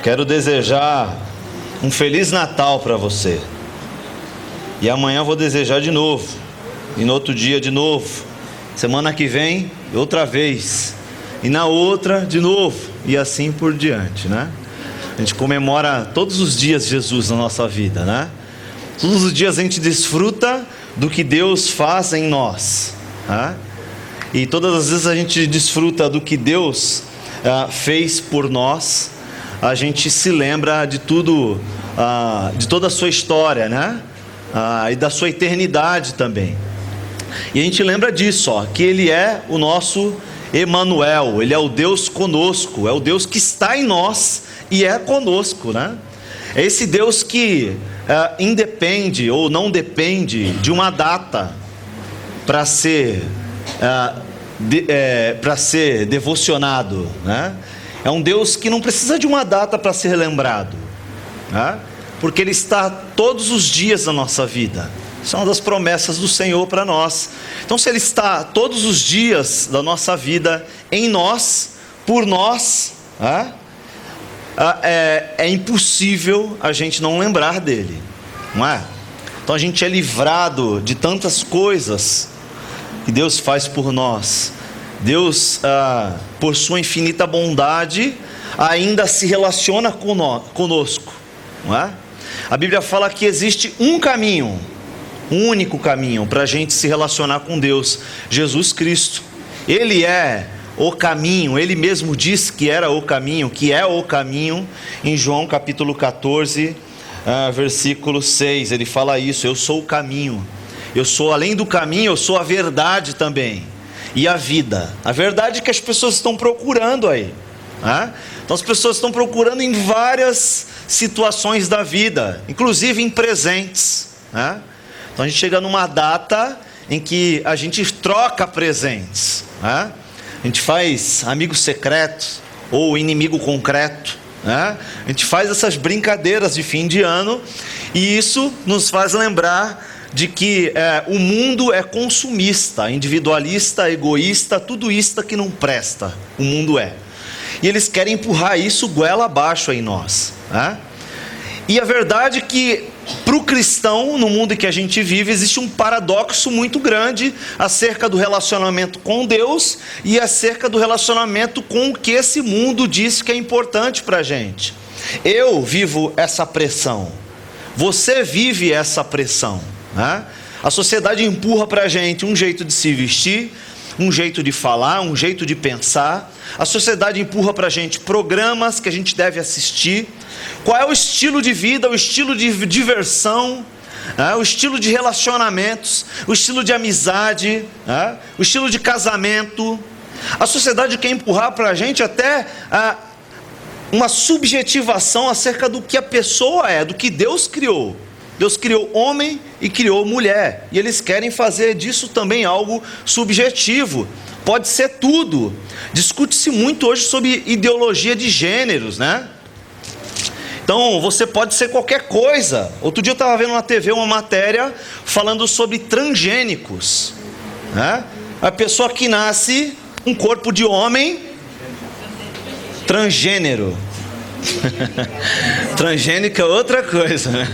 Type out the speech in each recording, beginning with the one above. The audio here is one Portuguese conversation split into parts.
Quero desejar um Feliz Natal para você. E amanhã vou desejar de novo. E no outro dia de novo. Semana que vem, outra vez. E na outra, de novo. E assim por diante, né? A gente comemora todos os dias Jesus na nossa vida, né? Todos os dias a gente desfruta do que Deus faz em nós, né? E todas as vezes a gente desfruta do que Deus fez por nós. A gente se lembra de tudo, de toda a sua história, né? E da sua eternidade também. E a gente lembra disso, que Ele é o nosso Emanuel, Ele é o Deus conosco, é o Deus que está em nós e é conosco, né? É esse Deus que independe ou não depende de uma data para ser devocionado, né? É um Deus que não precisa de uma data para ser lembrado, né? Porque Ele está todos os dias na nossa vida. Isso é uma das promessas do Senhor para nós. Então, se Ele está todos os dias da nossa vida em nós, por nós, né? É impossível a gente não lembrar dEle, não é? Então a gente é livrado de tantas coisas que Deus faz por nós. Deus, por sua infinita bondade, ainda se relaciona conosco, não é? A Bíblia fala que existe um caminho, um único caminho para a gente se relacionar com Deus: Jesus Cristo. Ele é o caminho, Ele mesmo disse que era o caminho, que é o caminho. Em João capítulo 14, versículo 6, Ele fala isso: eu sou o caminho, eu sou, além do caminho, eu sou a verdade também, e a vida. A verdade que as pessoas estão procurando aí, né? Então as pessoas estão procurando em várias situações da vida, inclusive em presentes, né? Então a gente chega numa data em que a gente troca presentes, né? A gente faz amigo secreto ou inimigo concreto, né? A gente faz essas brincadeiras de fim de ano, e isso nos faz lembrar de que o mundo é consumista, individualista, egoísta, tudo isto que não presta, o mundo é. E eles querem empurrar isso goela abaixo em nós, né? E a verdade é que para o cristão, no mundo em que a gente vive, existe um paradoxo muito grande acerca do relacionamento com Deus e acerca do relacionamento com o que esse mundo diz que é importante para a gente. Eu vivo essa pressão, você vive essa pressão, né? A sociedade empurra para a gente um jeito de se vestir, um jeito de falar, um jeito de pensar. A sociedade empurra para a gente programas que a gente deve assistir. Qual é o estilo de vida, o estilo de diversão, o estilo de relacionamentos, o estilo de amizade, o estilo de casamento. A sociedade quer empurrar para a gente até uma subjetivação acerca do que a pessoa é, do que Deus criou. Deus criou homem e criou mulher, e eles querem fazer disso também algo subjetivo. Pode ser tudo. Discute-se muito hoje sobre ideologia de gêneros, né? Então você pode ser qualquer coisa. Outro dia eu estava vendo na TV uma matéria falando sobre transgênicos, né? A pessoa que nasce um corpo de homem, transgênero. Transgênico é outra coisa, né?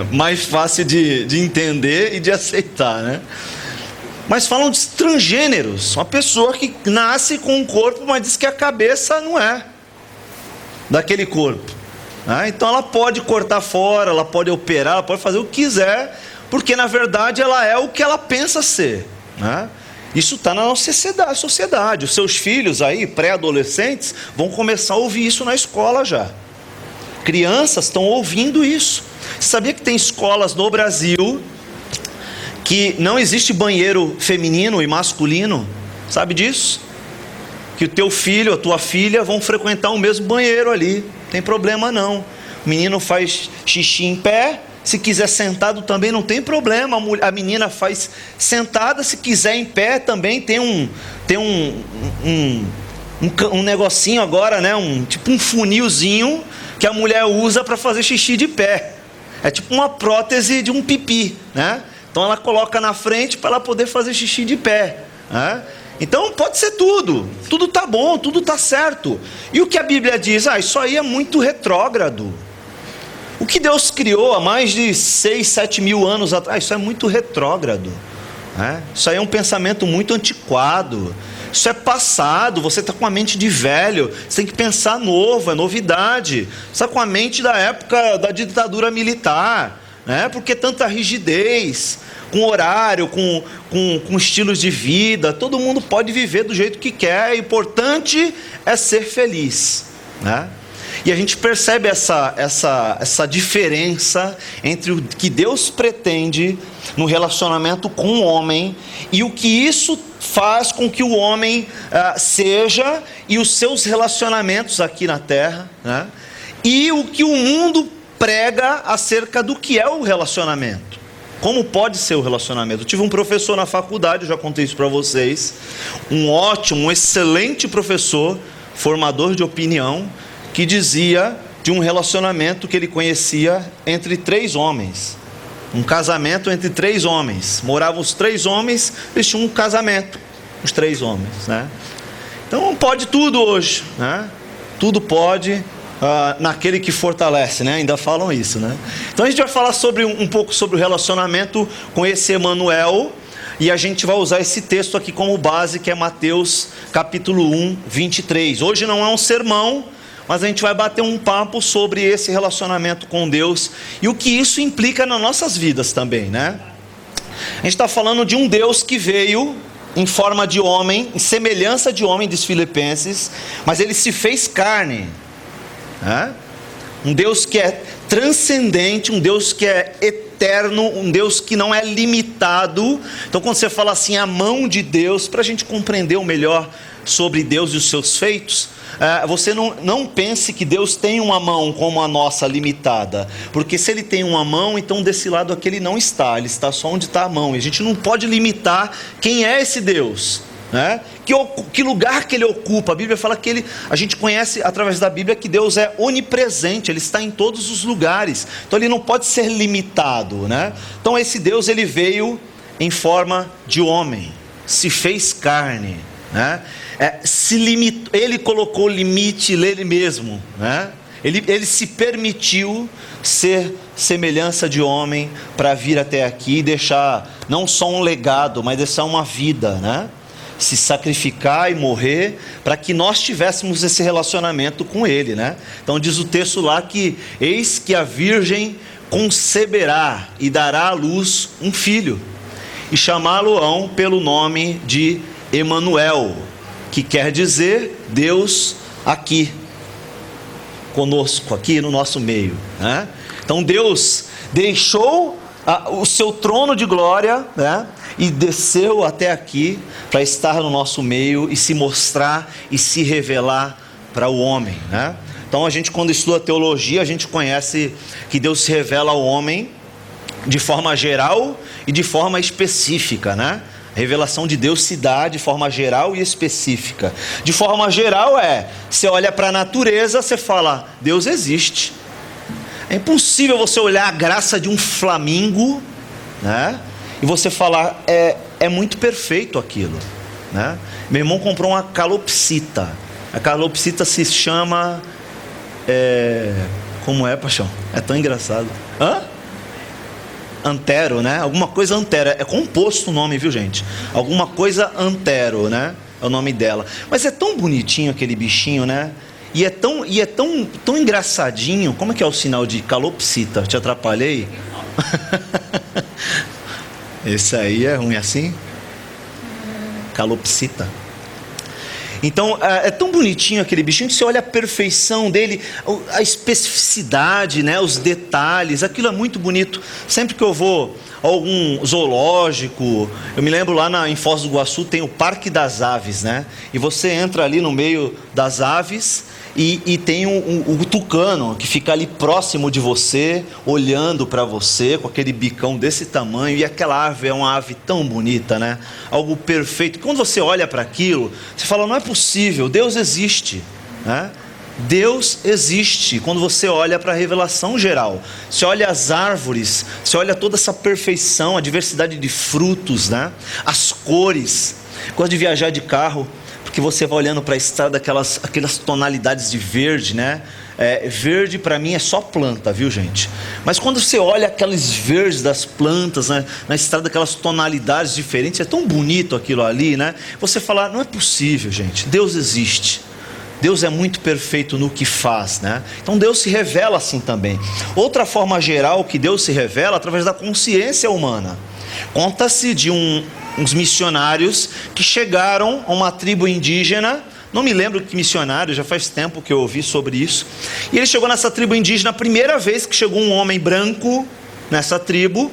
Mais fácil de entender e de aceitar, né? Mas falam de transgêneros, uma pessoa que nasce com um corpo, mas diz que a cabeça não é daquele corpo, né? Então ela pode cortar fora, ela pode operar, ela pode fazer o que quiser, porque na verdade ela é o que ela pensa ser, né? Isso está na nossa sociedade. Os seus filhos aí, pré-adolescentes, vão começar a ouvir isso na escola já. Crianças estão ouvindo isso. Você sabia que tem escolas no Brasil que não existe banheiro feminino e masculino? Sabe disso? Que o teu filho, a tua filha vão frequentar o mesmo banheiro ali. Não tem problema não. O menino faz xixi em pé. Se quiser sentado também não tem problema. A menina faz sentada, se quiser em pé também. Tem um negocinho agora, né? Tipo um funilzinho que a mulher usa para fazer xixi de pé. É tipo uma prótese de um pipi, né? Então ela coloca na frente para ela poder fazer xixi de pé, né? Então pode ser tudo está bom, tudo está certo. E o que a Bíblia diz? Isso aí é muito retrógrado. O que Deus criou há mais de 6, 7 mil anos atrás, isso é muito retrógrado, né? Isso aí é um pensamento muito antiquado, isso é passado, você está com a mente de velho, você tem que pensar novo, é novidade. Você está com a mente da época da ditadura militar, né? Porque tanta rigidez, com horário, com estilos de vida, todo mundo pode viver do jeito que quer, o importante é ser feliz, né? E a gente percebe essa diferença entre o que Deus pretende no relacionamento com o homem e o que isso faz com que o homem seja, e os seus relacionamentos aqui na terra, né? E o que o mundo prega acerca do que é o relacionamento. Como pode ser o relacionamento? Eu tive um professor na faculdade, eu já contei isso para vocês, um excelente professor, formador de opinião, que dizia de um relacionamento que ele conhecia entre 3 homens. Um casamento entre 3 homens. Moravam os 3 homens, eles tinham um casamento, os 3 homens, né? Então pode tudo hoje, né? Tudo pode, naquele que fortalece, né? Ainda falam isso, né? Então a gente vai falar um pouco sobre o relacionamento com esse Emanuel, e a gente vai usar esse texto aqui como base, que é Mateus capítulo 1, 23. Hoje não é um sermão, mas a gente vai bater um papo sobre esse relacionamento com Deus e o que isso implica nas nossas vidas também, né? A gente está falando de um Deus que veio em forma de homem, em semelhança de homem, diz Filipenses, mas ele se fez carne, né? Um Deus que é transcendente, um Deus que é eterno, um Deus que não é limitado. Então quando você fala assim, a mão de Deus, para a gente compreender o melhor sobre Deus e os seus feitos, você não pense que Deus tem uma mão como a nossa, limitada, porque se ele tem uma mão, então desse lado aqui ele não está, ele está só onde está a mão, e a gente não pode limitar quem é esse Deus, né? Que lugar que ele ocupa. A Bíblia fala que a gente conhece através da Bíblia que Deus é onipresente, ele está em todos os lugares, então ele não pode ser limitado, né? Então esse Deus, ele veio em forma de homem, se fez carne, né? Ele colocou limite nele mesmo, né? Ele se permitiu ser semelhança de homem para vir até aqui e deixar não só um legado, mas deixar uma vida, né? Se sacrificar e morrer para que nós tivéssemos esse relacionamento com ele, né? Então diz o texto lá que eis que a virgem conceberá e dará à luz um filho, e chamá-lo-ão pelo nome de Emanuel, que quer dizer Deus aqui conosco, aqui no nosso meio, né? Então Deus deixou o seu trono de glória, né? E desceu até aqui para estar no nosso meio e se mostrar e se revelar para o homem, né? Então a gente, quando estuda teologia, a gente conhece que Deus se revela ao homem de forma geral e de forma específica, né? A revelação de Deus se dá de forma geral e específica. De forma geral você olha para a natureza, você fala, Deus existe. É impossível você olhar a graça de um flamingo, né? E você falar, é muito perfeito aquilo, né? Meu irmão comprou uma calopsita. A calopsita se chama, como é, paixão? É tão engraçado. Antero, né? Alguma coisa antero, é composto o nome, viu, gente? Alguma coisa antero, né? É o nome dela. Mas é tão bonitinho aquele bichinho, né? E é tão engraçadinho. Como é que é o sinal de calopsita? Te atrapalhei? Esse aí é ruim assim? Calopsita. Então é tão bonitinho aquele bichinho que você olha a perfeição dele, a especificidade, né, os detalhes, aquilo é muito bonito. Sempre que eu vou a algum zoológico, eu me lembro lá em Foz do Iguaçu tem o Parque das Aves, né? E você entra ali no meio das aves e tem o tucano que fica ali próximo de você, olhando para você com aquele bicão desse tamanho, e aquela ave é uma ave tão bonita, né? Algo perfeito. Quando você olha para aquilo, você fala, não é possível, Deus existe, né? Deus existe. Quando você olha para a revelação geral, você olha as árvores, você olha toda essa perfeição, a diversidade de frutos, né? As cores. Gosto de viajar de carro, porque você vai olhando para a estrada, aquelas tonalidades de verde, né? Verde para mim é só planta, viu, gente? Mas quando você olha aqueles verdes das plantas, né, na estrada, aquelas tonalidades diferentes, é tão bonito aquilo ali, né? Você fala, não é possível, gente, Deus existe. Deus é muito perfeito no que faz, né? Então Deus se revela assim também. Outra forma geral que Deus se revela através da consciência humana. Conta-se de uns missionários que chegaram a uma tribo indígena. Não me lembro que missionário, já faz tempo que eu ouvi sobre isso. E ele chegou nessa tribo indígena, a primeira vez que chegou um homem branco nessa tribo.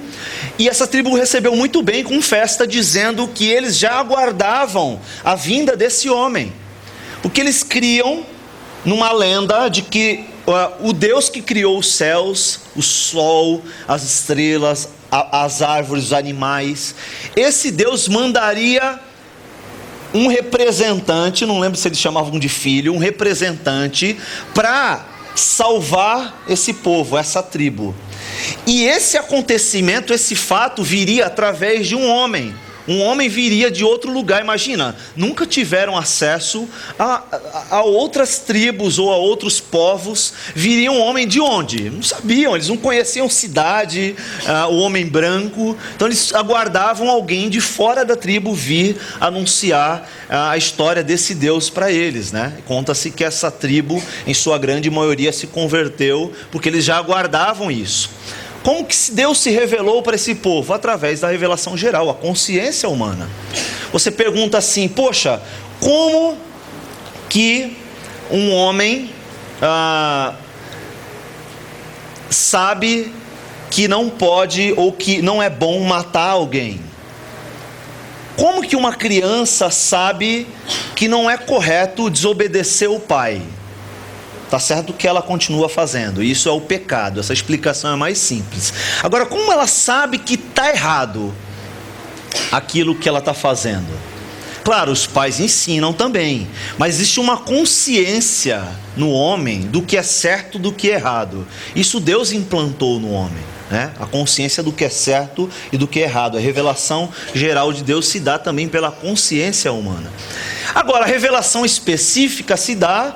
E essa tribo recebeu muito bem, com festa, dizendo que eles já aguardavam a vinda desse homem. Porque eles criam numa lenda de que o Deus que criou os céus, o sol, as estrelas, as árvores, os animais, esse Deus mandaria um representante, não lembro se eles chamavam de filho, um representante para salvar esse povo, essa tribo. E esse acontecimento, esse fato viria através de um homem. Um homem viria de outro lugar, imagina, nunca tiveram acesso a outras tribos ou a outros povos. Viria um homem de onde? Não sabiam, eles não conheciam cidade, o homem branco. Então eles aguardavam alguém de fora da tribo vir anunciar a história desse Deus para eles, né? Conta-se que essa tribo, em sua grande maioria, se converteu porque eles já aguardavam isso. Como que Deus se revelou para esse povo? Através da revelação geral, a consciência humana. Você pergunta assim, poxa, como que um homem sabe que não pode ou que não é bom matar alguém? Como que uma criança sabe que não é correto desobedecer o pai? Está certo que ela continua fazendo, isso é o pecado, essa explicação é mais simples. Agora, como ela sabe que está errado aquilo que ela está fazendo? Claro, os pais ensinam também, mas existe uma consciência no homem do que é certo do que é errado. Isso Deus implantou no homem, né? A consciência do que é certo e do que é errado. A revelação geral de Deus se dá também pela consciência humana. Agora, a revelação específica se dá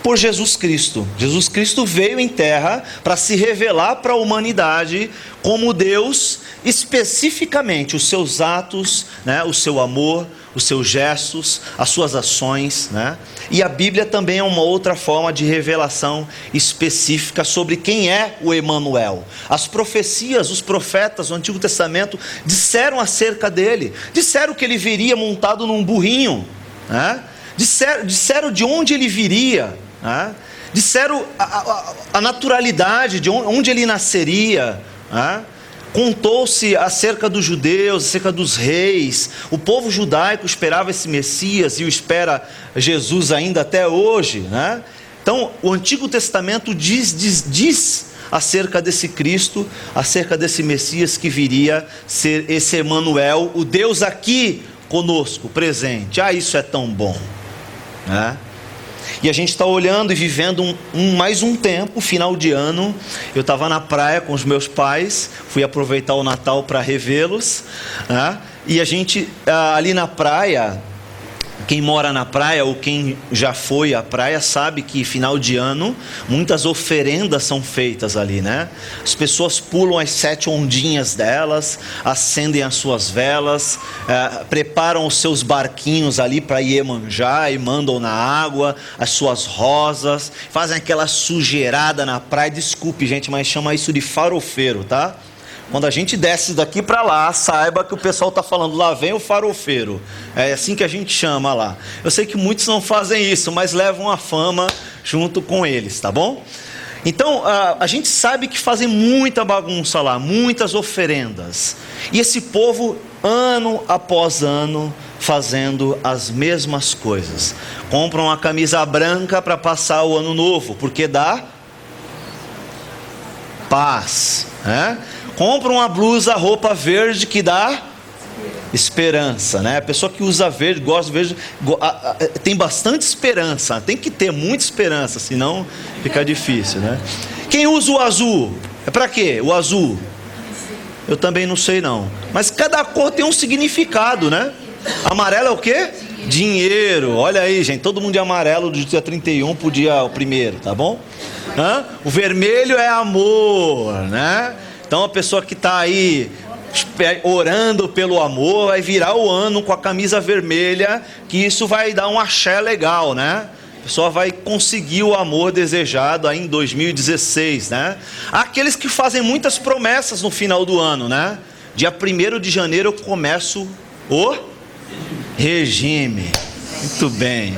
por Jesus Cristo. Jesus Cristo veio em terra para se revelar para a humanidade como Deus, especificamente os seus atos, né, o seu amor, os seus gestos, as suas ações, né? E a Bíblia também é uma outra forma de revelação específica sobre quem é o Emanuel. As profecias, os profetas do Antigo Testamento disseram acerca dele, disseram que ele viria montado num burrinho, né? Disseram de onde ele viria, disseram a naturalidade de onde ele nasceria, contou-se acerca dos judeus, acerca dos reis. O povo judaico esperava esse Messias e o espera Jesus ainda até hoje, né? Então o Antigo Testamento diz acerca desse Cristo, acerca desse Messias que viria ser esse Emanuel, o Deus aqui conosco, presente. Isso é tão bom, né? E a gente está olhando e vivendo mais um tempo, final de ano. Eu estava na praia com os meus pais, fui aproveitar o Natal para revê-los, né? E a gente ali na praia, quem mora na praia ou quem já foi à praia sabe que final de ano muitas oferendas são feitas ali, né? As pessoas pulam as 7 ondinhas delas, acendem as suas velas, preparam os seus barquinhos ali para Iemanjá e mandam na água as suas rosas, fazem aquela sujeirada na praia. Desculpe, gente, mas chama isso de farofeiro, tá? Quando a gente desce daqui para lá, saiba que o pessoal está falando, lá vem o farofeiro. É assim que a gente chama lá. Eu sei que muitos não fazem isso, mas levam a fama junto com eles, tá bom? Então, a gente sabe que fazem muita bagunça lá, muitas oferendas. E esse povo, ano após ano, fazendo as mesmas coisas. Compram uma camisa branca para passar o ano novo, porque dá paz, né? Compra uma blusa, roupa verde que dá esperança, né? A pessoa que usa verde, gosta de verde, tem bastante esperança. Tem que ter muita esperança, senão fica difícil, né? Quem usa o azul? É para quê? O azul? Eu também não sei não. Mas cada cor tem um significado, né? Amarelo é o quê? Dinheiro. Olha aí, gente, todo mundo de amarelo do dia 31 pro dia 1º, tá bom? O vermelho é amor, né? Então a pessoa que está aí orando pelo amor vai virar o ano com a camisa vermelha, que isso vai dar um axé legal, né? A pessoa vai conseguir o amor desejado aí em 2016, né? Há aqueles que fazem muitas promessas no final do ano, né? Dia 1º de janeiro eu começo o regime. Muito bem.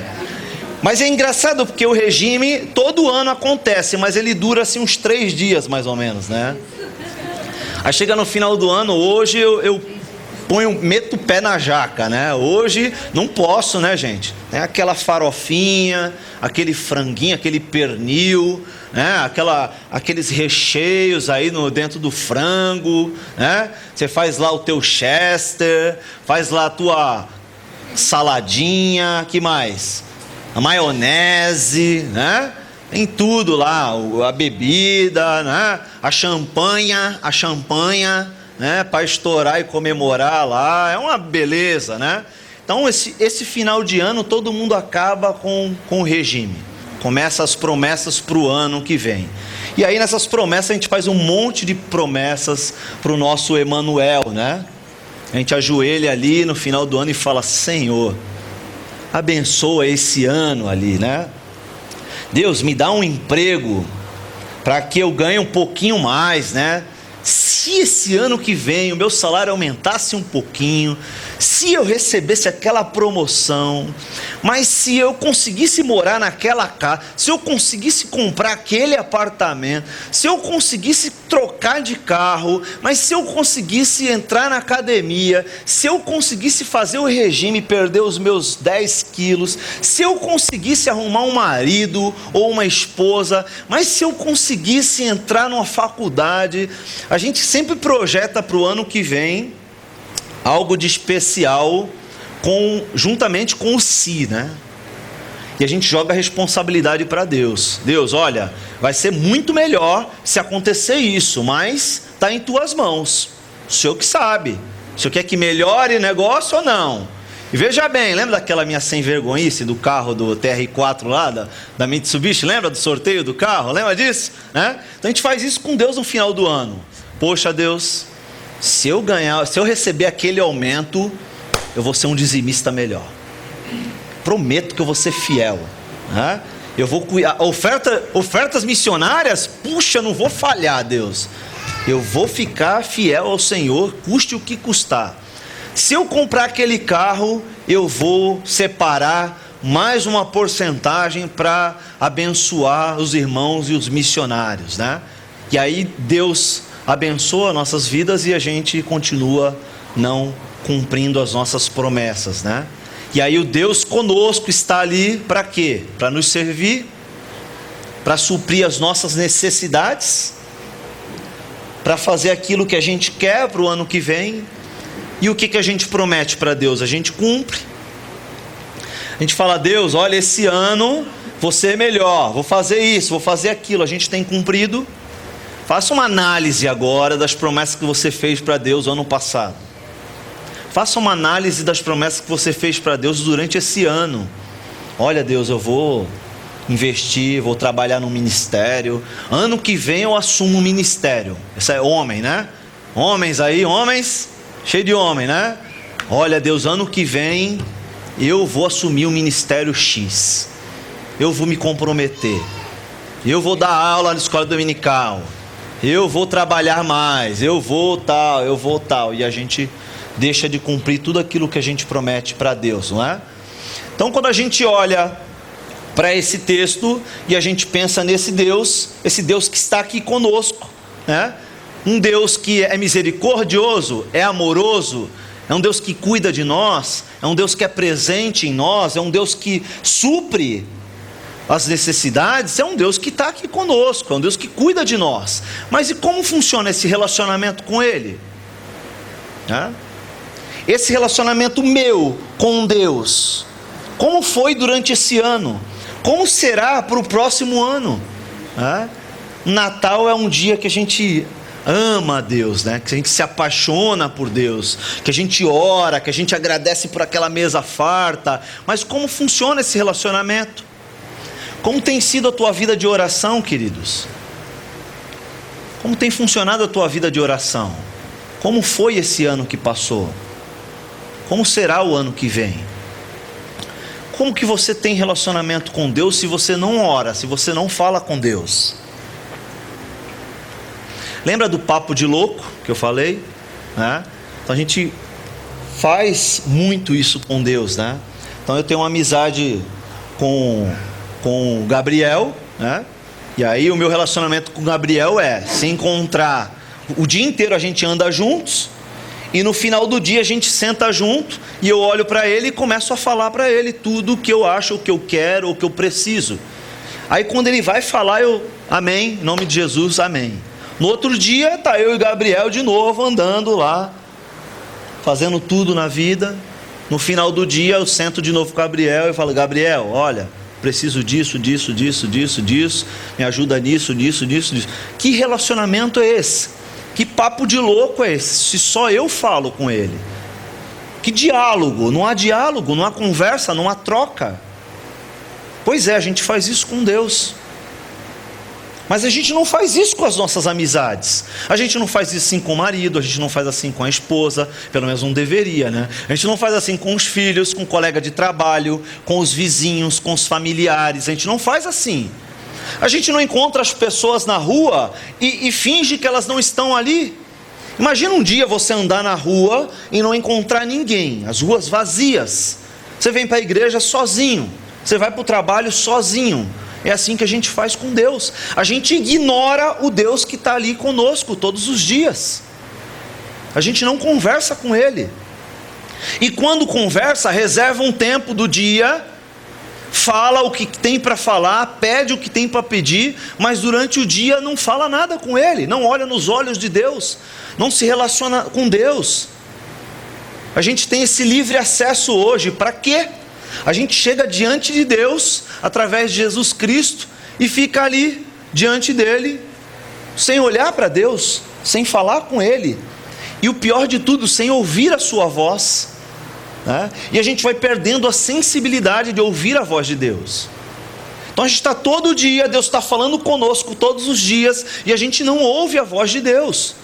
Mas é engraçado porque o regime todo ano acontece, mas ele dura assim uns 3 dias mais ou menos, né? Aí chega no final do ano, hoje eu meto o pé na jaca, né? Hoje não posso, né, gente? É aquela farofinha, aquele franguinho, aquele pernil, né? Aqueles recheios aí dentro do frango, né? Você faz lá o teu chester, faz lá a tua saladinha, que mais? A maionese, né? Tem tudo lá, a bebida, né? A champanha, né? Para estourar e comemorar lá, é uma beleza, né? Então esse final de ano todo mundo acaba com o regime, começa as promessas para o ano que vem. E aí nessas promessas a gente faz um monte de promessas para o nosso Emanuel, né? A gente ajoelha ali no final do ano e fala: Senhor, abençoa esse ano ali, né? Deus, me dá um emprego para que eu ganhe um pouquinho mais, né? Se esse ano que vem o meu salário aumentasse um pouquinho, se eu recebesse aquela promoção, mas se eu conseguisse morar naquela casa, se eu conseguisse comprar aquele apartamento, se eu conseguisse trocar de carro, mas se eu conseguisse entrar na academia, se eu conseguisse fazer o regime e perder os meus 10 quilos, se eu conseguisse arrumar um marido ou uma esposa, mas se eu conseguisse entrar numa faculdade, a gente sempre projeta para o ano que vem algo de especial juntamente com o si, né? E a gente joga a responsabilidade para Deus. Deus, olha, vai ser muito melhor se acontecer isso, mas está em tuas mãos. O Senhor que sabe. O Senhor quer que melhore o negócio ou não? E veja bem, lembra daquela minha sem vergonhice do carro do TR4 lá, da Mitsubishi? Lembra do sorteio do carro? Lembra disso? Né? Então a gente faz isso com Deus no final do ano. Poxa, Deus, se eu receber aquele aumento, eu vou ser um dizimista melhor. Prometo que eu vou ser fiel, né? Eu vou cuidar. Ofertas missionárias, puxa, não vou falhar, Deus. Eu vou ficar fiel ao Senhor, custe o que custar. Se eu comprar aquele carro, eu vou separar mais uma porcentagem para abençoar os irmãos e os missionários, né? E aí Deus abençoa nossas vidas e a gente continua não cumprindo as nossas promessas, né? E aí o Deus conosco está ali para quê? Para nos servir, para suprir as nossas necessidades, para fazer aquilo que a gente quer para o ano que vem. E o que a gente promete para Deus? A gente cumpre. A gente fala: Deus, olha, esse ano vou ser melhor, vou fazer isso, vou fazer aquilo. A gente tem cumprido. Faça uma análise agora das promessas que você fez para Deus ano passado. Faça uma análise das promessas que você fez para Deus durante esse ano. Olha, Deus, eu vou investir, vou trabalhar no ministério. Ano que vem eu assumo o ministério. Isso é homem, né? Homens aí, homens, cheio de homem, né? Olha, Deus, ano que vem eu vou assumir o ministério X. Eu vou me comprometer. Eu vou dar aula na escola dominical. Eu vou trabalhar mais, eu vou tal, e a gente deixa de cumprir tudo aquilo que a gente promete para Deus, não é? Então quando a gente olha para esse texto e a gente pensa nesse Deus, esse Deus que está aqui conosco, né? Um Deus que é misericordioso, é amoroso, é um Deus que cuida de nós, é um Deus que é presente em nós, é um Deus que supre as necessidades, é um Deus que está aqui conosco, é um Deus que cuida de nós. Mas e como funciona esse relacionamento com Ele? Esse relacionamento meu com Deus, como foi durante esse ano? Como será para o próximo ano? Natal é um dia que a gente ama a Deus, né? Que a gente se apaixona por Deus, que a gente ora, que a gente agradece por aquela mesa farta. Mas como funciona esse relacionamento? Como tem sido a tua vida de oração, queridos? Como tem funcionado a tua vida de oração? Como foi esse ano que passou? Como será o ano que vem? Como que você tem relacionamento com Deus se você não ora, se você não fala com Deus? Lembra do papo de louco que eu falei? Né? Então a gente faz muito isso com Deus, né? Então eu tenho uma amizade com o Gabriel, né? E aí o meu relacionamento com o Gabriel é se encontrar, o dia inteiro a gente anda juntos, e no final do dia a gente senta junto, e eu olho para ele e começo a falar para ele tudo o que eu acho, o que eu quero, o que eu preciso. Aí quando ele vai falar, eu, amém, em nome de Jesus, amém. No outro dia tá eu e Gabriel de novo andando lá, fazendo tudo na vida. No final do dia eu sento de novo com o Gabriel e falo: Gabriel, olha, preciso disso, me ajuda nisso. Que relacionamento é esse? Que papo de louco é esse? Se só eu falo com ele. Que diálogo? Não há diálogo, não há conversa, não há troca. Pois é, a gente faz isso com Deus. Mas a gente não faz isso com as nossas amizades. A gente não faz isso assim com o marido, a gente não faz assim com a esposa, pelo menos não deveria, né? A gente não faz assim com os filhos, com o colega de trabalho, com os vizinhos, com os familiares. A gente não faz assim. A gente não encontra as pessoas na rua e finge que elas não estão ali. Imagina um dia você andar na rua e não encontrar ninguém, as ruas vazias. Você vem para a igreja sozinho, você vai para o trabalho sozinho. É assim que a gente faz com Deus. A gente ignora o Deus que está ali conosco todos os dias. A gente não conversa com Ele. E quando conversa, reserva um tempo do dia, fala o que tem para falar, pede o que tem para pedir, mas durante o dia não fala nada com Ele, não olha nos olhos de Deus, não se relaciona com Deus. A gente tem esse livre acesso hoje, para quê? A gente chega diante de Deus, através de Jesus Cristo, e fica ali, diante dEle, sem olhar para Deus, sem falar com Ele, e o pior de tudo, sem ouvir a sua voz, né? E a gente vai perdendo a sensibilidade de ouvir a voz de Deus. Então a gente está todo dia, Deus está falando conosco todos os dias, e a gente não ouve a voz de Deus,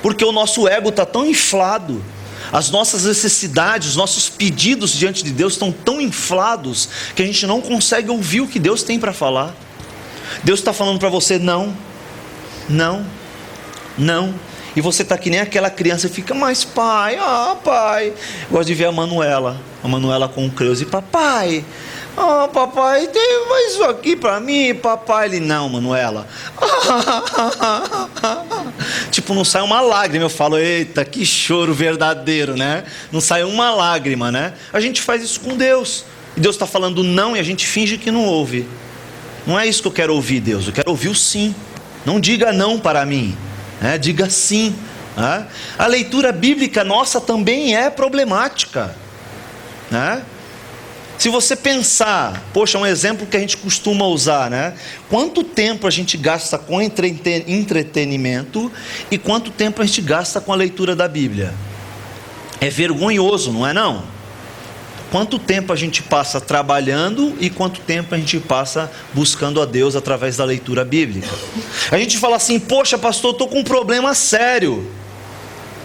porque o nosso ego está tão inflado, as nossas necessidades, os nossos pedidos diante de Deus estão tão inflados, que a gente não consegue ouvir o que Deus tem para falar. Deus está falando para você: não, e você está que nem aquela criança e fica: mas pai, pai, gosto de ver a Manuela com o Creuza, e papai, papai, tem mais isso aqui para mim, papai. Ele: não, Manuela. Tipo, não sai uma lágrima. Eu falo: eita, que choro verdadeiro, né? Não sai uma lágrima, né? A gente faz isso com Deus, e Deus está falando não, e a gente finge que não ouve. Não é isso que eu quero ouvir, Deus. Eu quero ouvir o sim. Não diga não para mim, né? Diga sim, né? A leitura bíblica nossa também é problemática, né? Se você pensar, poxa, um exemplo que a gente costuma usar, né? Quanto tempo a gente gasta com entretenimento e quanto tempo a gente gasta com a leitura da Bíblia? É vergonhoso, não é não? Quanto tempo a gente passa trabalhando e quanto tempo a gente passa buscando a Deus através da leitura bíblica? A gente fala assim: poxa, pastor, estou com um problema sério,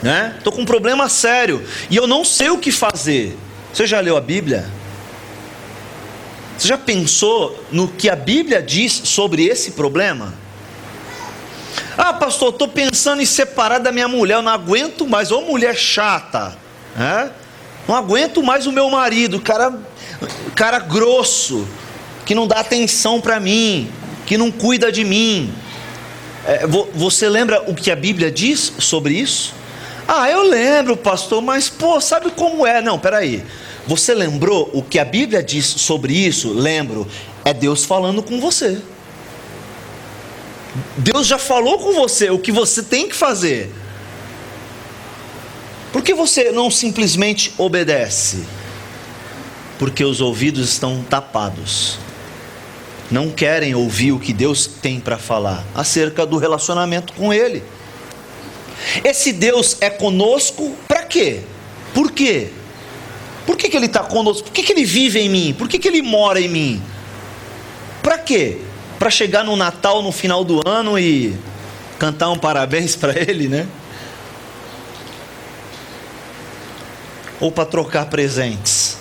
né? Estou com um problema sério e eu não sei o que fazer. Você já leu a Bíblia? Você já pensou no que a Bíblia diz sobre esse problema? Ah, pastor, estou pensando em separar da minha mulher, eu não aguento mais, ô mulher chata, né? Não aguento mais o meu marido, cara grosso, que não dá atenção para mim, que não cuida de mim. Você lembra o que a Bíblia diz sobre isso? Ah, eu lembro, pastor, mas sabe como é? Não, peraí. Você lembrou o que a Bíblia diz sobre isso? Lembro. É Deus falando com você. Deus já falou com você o que você tem que fazer. Por que você não simplesmente obedece? Porque os ouvidos estão tapados. Não querem ouvir o que Deus tem para falar acerca do relacionamento com Ele. Esse Deus é conosco para quê? Por quê? Por que Ele está conosco? Por que Ele vive em mim? Por que Ele mora em mim? Para quê? Para chegar no Natal, no final do ano e cantar um parabéns para Ele, né? Ou para trocar presentes.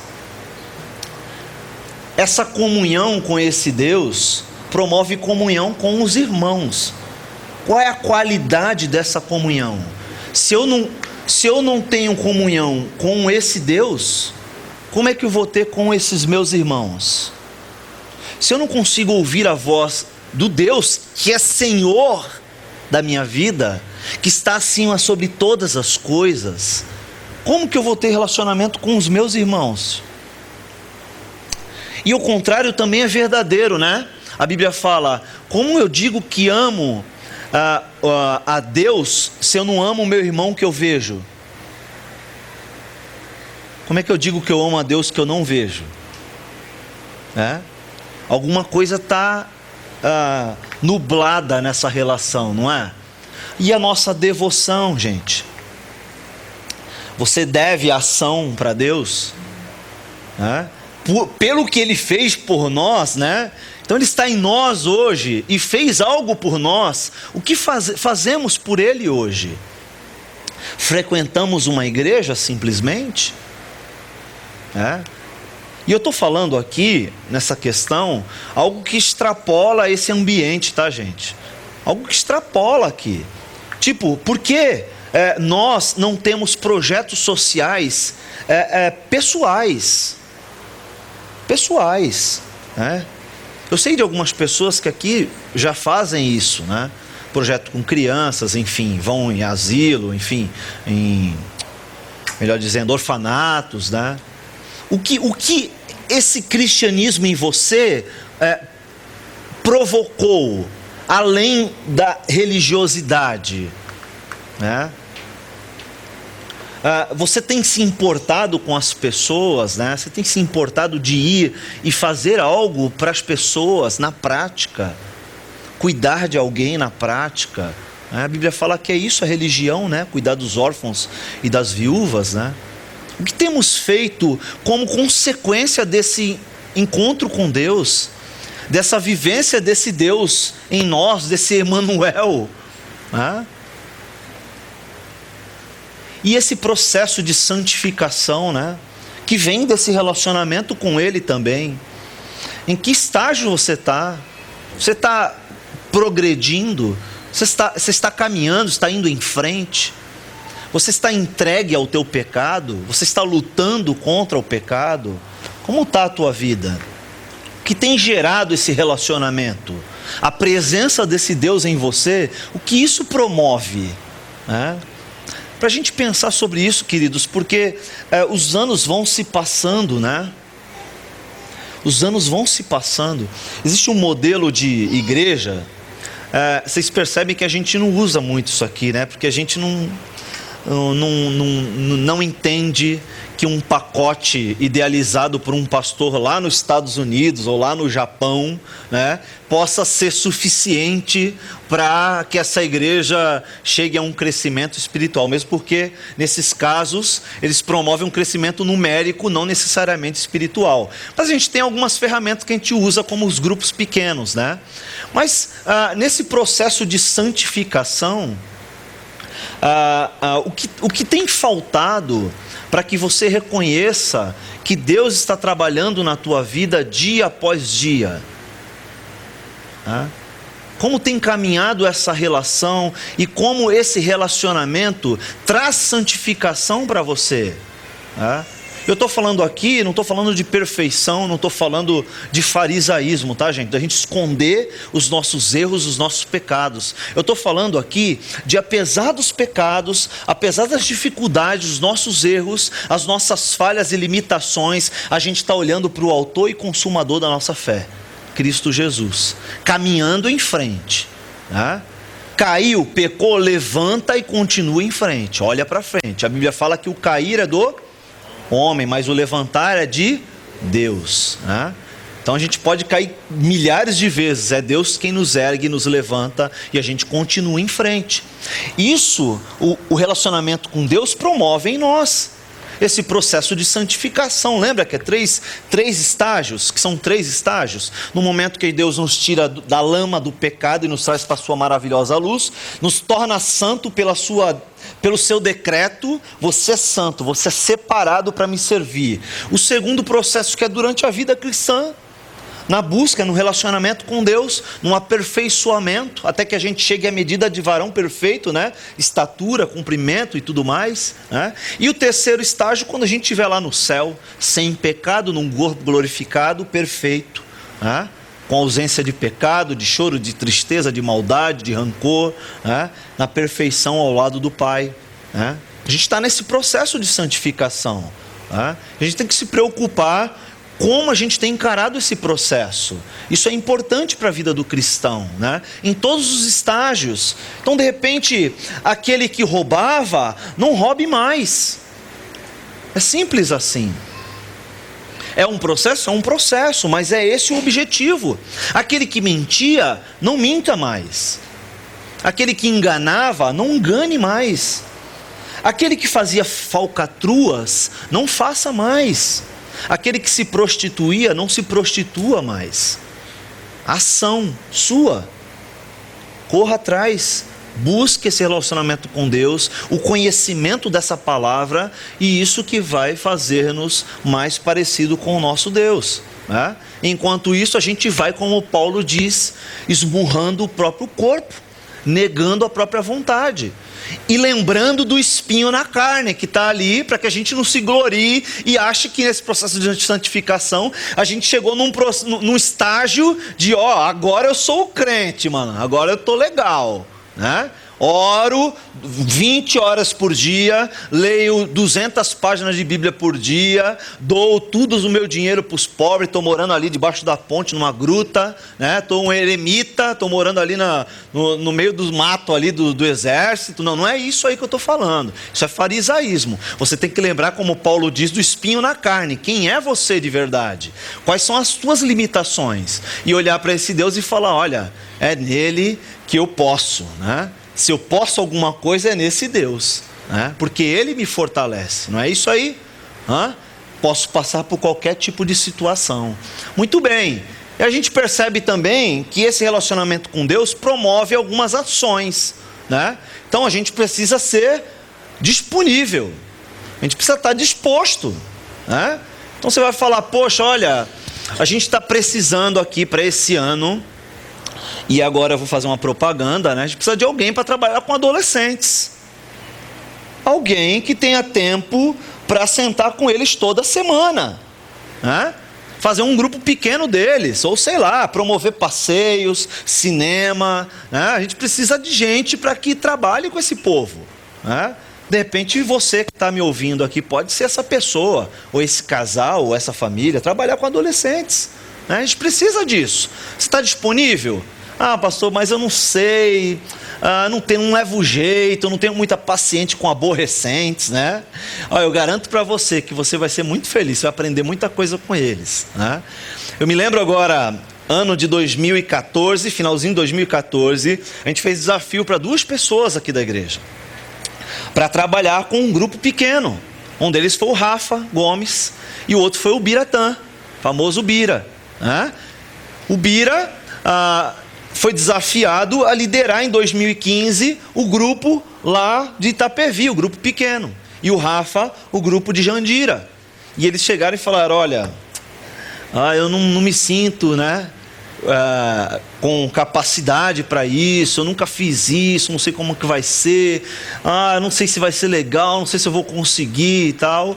Essa comunhão com esse Deus promove comunhão com os irmãos. Qual é a qualidade dessa comunhão? Se eu não tenho comunhão com esse Deus, como é que eu vou ter com esses meus irmãos? Se eu não consigo ouvir a voz do Deus que é Senhor da minha vida, que está acima sobre todas as coisas, como que eu vou ter relacionamento com os meus irmãos? E o contrário também é verdadeiro, né? A Bíblia fala: como eu digo que amo a Deus se eu não amo o meu irmão que eu vejo? Como é que eu digo que eu amo a Deus que eu não vejo? Alguma coisa está nublada nessa relação, não é? E a nossa devoção, gente? Você deve ação para Deus, né? Pelo que Ele fez por nós, né? Então Ele está em nós hoje e fez algo por nós. O que fazemos por Ele hoje? Frequentamos uma igreja simplesmente? E eu estou falando aqui, nessa questão, algo que extrapola esse ambiente, tá, gente? Algo que extrapola aqui. Tipo, por que nós não temos projetos sociais pessoais? Né? Eu sei de algumas pessoas que aqui já fazem isso, né? Projeto com crianças, enfim, vão em asilo, enfim, melhor dizendo, orfanatos, né? O que esse cristianismo em você provocou, além da religiosidade, né? Você tem se importado com as pessoas, né? Você tem se importado de ir e fazer algo para as pessoas na prática, cuidar de alguém na prática, né? A Bíblia fala que é isso a religião, né? Cuidar dos órfãos e das viúvas, né? O que temos feito como consequência desse encontro com Deus, dessa vivência desse Deus em nós, desse Emmanuel, né? E esse processo de santificação, né, que vem desse relacionamento com Ele também. Em que estágio você está? Você está progredindo? Você está caminhando? Está indo em frente? Você está entregue ao teu pecado? Você está lutando contra o pecado? Como está a tua vida? O que tem gerado esse relacionamento? A presença desse Deus em você, o que isso promove, né? Para a gente pensar sobre isso, queridos, porque os anos vão se passando, né? Os anos vão se passando. Existe um modelo de igreja, vocês percebem que a gente não usa muito isso aqui, né? Porque a gente não entende que um pacote idealizado por um pastor lá nos Estados Unidos ou lá no Japão, né, possa ser suficiente para que essa igreja chegue a um crescimento espiritual, mesmo porque nesses casos eles promovem um crescimento numérico, não necessariamente espiritual. Mas a gente tem algumas ferramentas que a gente usa como os grupos pequenos, né? Mas nesse processo de santificação, o que tem faltado para que você reconheça que Deus está trabalhando na tua vida dia após dia? Como tem caminhado essa relação e como esse relacionamento traz santificação para você? Eu estou falando aqui, não estou falando de perfeição, não estou falando de farisaísmo, tá, gente? Da gente esconder os nossos erros, os nossos pecados. Eu estou falando aqui de, apesar dos pecados, apesar das dificuldades, os nossos erros, as nossas falhas e limitações, a gente está olhando para o autor e consumador da nossa fé, Cristo Jesus, caminhando em frente, né? Caiu, pecou, levanta e continua em frente, olha para frente. A Bíblia fala que o cair é do homem, mas o levantar é de Deus, né? Então a gente pode cair milhares de vezes, é Deus quem nos ergue, nos levanta e a gente continua em frente. Isso, o relacionamento com Deus promove em nós. Esse processo de santificação, lembra que é três estágios, que são 3 estágios? No momento que Deus nos tira da lama do pecado e nos traz para a sua maravilhosa luz, nos torna santo pelo seu decreto, você é santo, você é separado para me servir. O segundo processo, que é durante a vida cristã, na busca, no relacionamento com Deus, num aperfeiçoamento, até que a gente chegue à medida de varão perfeito, né? Estatura, comprimento e tudo mais, né? E o terceiro estágio, quando a gente estiver lá no céu, sem pecado, num corpo glorificado, perfeito, né? Com ausência de pecado, de choro, de tristeza, de maldade, de rancor, né? Na perfeição ao lado do Pai, né? A gente está nesse processo de santificação, né? A gente tem que se preocupar como a gente tem encarado esse processo. Isso é importante para a vida do cristão, né? Em todos os estágios. Então, de repente, aquele que roubava, não roube mais. É simples assim. É um processo? É um processo, mas é esse o objetivo. Aquele que mentia, não minta mais. Aquele que enganava, não engane mais. Aquele que fazia falcatruas, não faça mais. Aquele que se prostituía, não se prostitua mais. Ação sua. Corra atrás. Busque esse relacionamento com Deus, o conhecimento dessa palavra, e isso que vai fazer-nos mais parecido com o nosso Deus, né? Enquanto isso, a gente vai, como Paulo diz, esmurrando o próprio corpo, negando a própria vontade. E lembrando do espinho na carne, que está ali, para que a gente não se glorie e ache que nesse processo de santificação, a gente chegou num estágio de, agora eu sou o crente, mano, agora eu estou legal, né? Oro 20 horas por dia, leio 200 páginas de Bíblia por dia, dou tudo o meu dinheiro para os pobres, estou morando ali debaixo da ponte, numa gruta, né? Estou um eremita, estou morando ali no meio dos matos ali do exército. Não é isso aí que eu estou falando, isso é farisaísmo. Você tem que lembrar, como Paulo diz, do espinho na carne. Quem é você de verdade? Quais são as suas limitações? E olhar para esse Deus e falar, olha, é nele que eu posso, né? Se eu posso alguma coisa, é nesse Deus, né? Porque Ele me fortalece, não é isso aí? Posso passar por qualquer tipo de situação. Muito bem, e a gente percebe também que esse relacionamento com Deus promove algumas ações, né? Então a gente precisa ser disponível, a gente precisa estar disposto, né? Então você vai falar, poxa, olha, a gente está precisando aqui para esse ano. E agora eu vou fazer uma propaganda, né? A gente precisa de alguém para trabalhar com adolescentes. Alguém que tenha tempo para sentar com eles toda semana, né? Fazer um grupo pequeno deles, ou sei lá, promover passeios, cinema, né? A gente precisa de gente para que trabalhe com esse povo, né? De repente você que está me ouvindo aqui pode ser essa pessoa, ou esse casal, ou essa família, trabalhar com adolescentes, né? A gente precisa disso. Você está disponível? Pastor, mas eu não sei, não levo jeito, eu não tenho muita paciência com aborrecentes, né? Eu garanto para você que você vai ser muito feliz, você vai aprender muita coisa com eles, né? Eu me lembro agora, ano de 2014, finalzinho de 2014, a gente fez desafio para 2 pessoas aqui da igreja, para trabalhar com um grupo pequeno. Um deles foi o Rafa Gomes e o outro foi o Biratã, famoso Bira, né? O Bira foi desafiado a liderar em 2015 o grupo lá de Itapevi, o grupo pequeno, e o Rafa, o grupo de Jandira. E eles chegaram e falaram, olha, eu não me sinto, né, com capacidade para isso, eu nunca fiz isso, não sei como que vai ser, não sei se vai ser legal, não sei se eu vou conseguir e tal,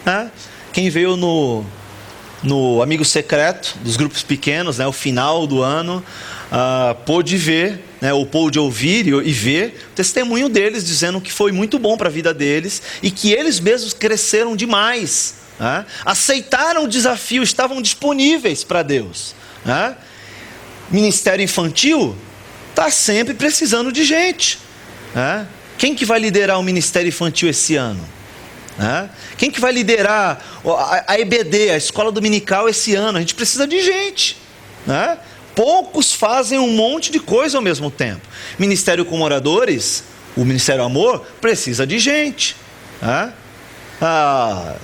né? Quem veio no amigo secreto dos grupos pequenos, né, o final do ano, pôde ver, né, ou pôde ouvir e ver o testemunho deles, dizendo que foi muito bom para a vida deles e que eles mesmos cresceram demais, né? Aceitaram o desafio, estavam disponíveis para Deus, né? Ministério infantil está sempre precisando de gente, né? Quem que vai liderar o ministério infantil esse ano? né? Quem que vai liderar a EBD, a escola dominical, esse ano? A gente precisa de gente, né? Poucos fazem um monte de coisa ao mesmo tempo. Ministério com moradores, o Ministério Amor, precisa de gente, né?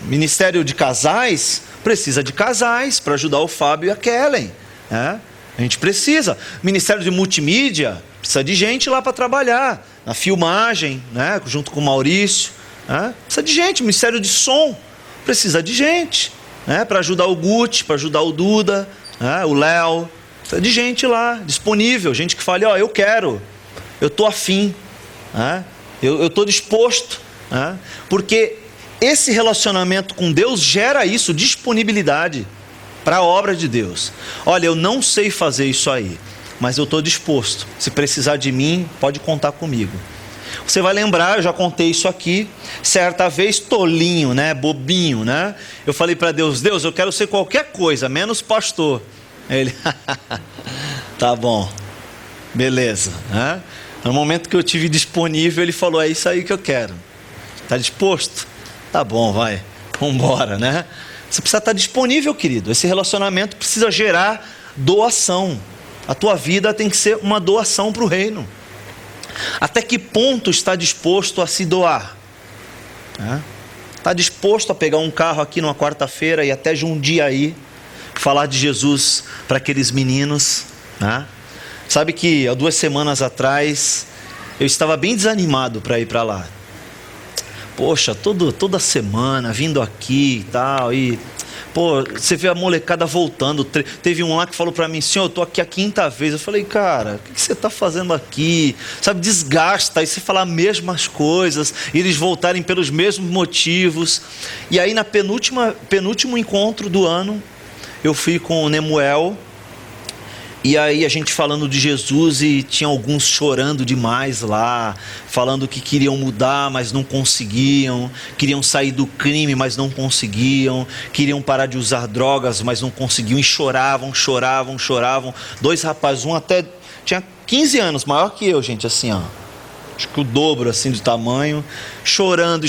Ministério de casais, precisa de casais para ajudar o Fábio e a Kellen, né? A gente precisa. Ministério de multimídia, precisa de gente lá para trabalhar, na filmagem, né? Junto com o Maurício, né? Precisa de gente. Ministério de som, precisa de gente, né? Para ajudar o Guti, para ajudar o Duda, né? O Léo, precisa de gente lá, disponível, gente que fale, ó, eu quero, eu estou afim, né? Eu estou disposto, né? Porque esse relacionamento com Deus gera isso, disponibilidade para a obra de Deus. Olha, eu não sei fazer isso aí, mas eu estou disposto. Se precisar de mim, pode contar comigo. Você vai lembrar, eu já contei isso aqui, certa vez, tolinho, né, bobinho, né? Eu falei para Deus, Deus, eu quero ser qualquer coisa, menos pastor. Ele, tá bom, beleza, né? No momento que eu tive disponível, ele falou, é isso aí que eu quero. Tá disposto? Tá bom, vai, vamos embora, né? Você precisa estar disponível, querido. Esse relacionamento precisa gerar doação. A tua vida tem que ser uma doação para o reino. Até que ponto está disposto a se doar? Está disposto a pegar um carro aqui numa quarta-feira e até Jundiaí falar de Jesus para aqueles meninos? Sabe que há 2 semanas atrás eu estava bem desanimado para ir para lá. Poxa, toda semana vindo aqui e tal, e pô, você vê a molecada voltando. Teve um lá que falou para mim, senhor, eu tô aqui a 5ª vez. Eu falei, cara, o que você tá fazendo aqui? Sabe, desgasta, aí você falar as mesmas coisas, e eles voltarem pelos mesmos motivos. E aí na penúltimo encontro do ano, eu fui com o Nemuel, e aí a gente falando de Jesus, e tinha alguns chorando demais lá, falando que queriam mudar, mas não conseguiam, queriam sair do crime, mas não conseguiam, queriam parar de usar drogas, mas não conseguiam, e choravam. 2 rapazes, um até tinha 15 anos, maior que eu, gente, assim, ó, acho que o dobro assim de tamanho, chorando,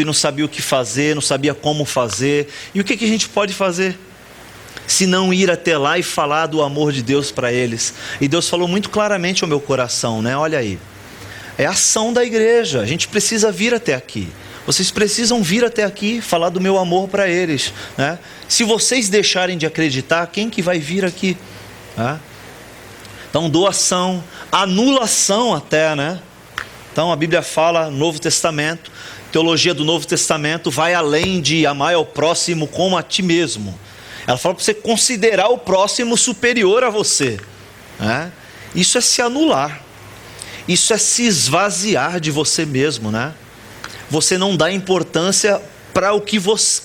e não sabia o que fazer, não sabia como fazer. E o que a gente pode fazer? Se não ir até lá e falar do amor de Deus para eles. E Deus falou muito claramente ao meu coração, né? Olha aí, é a ação da igreja, a gente precisa vir até aqui. Vocês precisam vir até aqui, falar do meu amor para eles, né? Se vocês deixarem de acreditar, quem que vai vir aqui? Então, doação, anulação até, né? Então a Bíblia fala, Novo Testamento, teologia do Novo Testamento vai além de amar ao próximo como a ti mesmo. Ela fala para você considerar o próximo superior a você, né? Isso é se anular, isso é se esvaziar de você mesmo, né? Você não dá importância para o que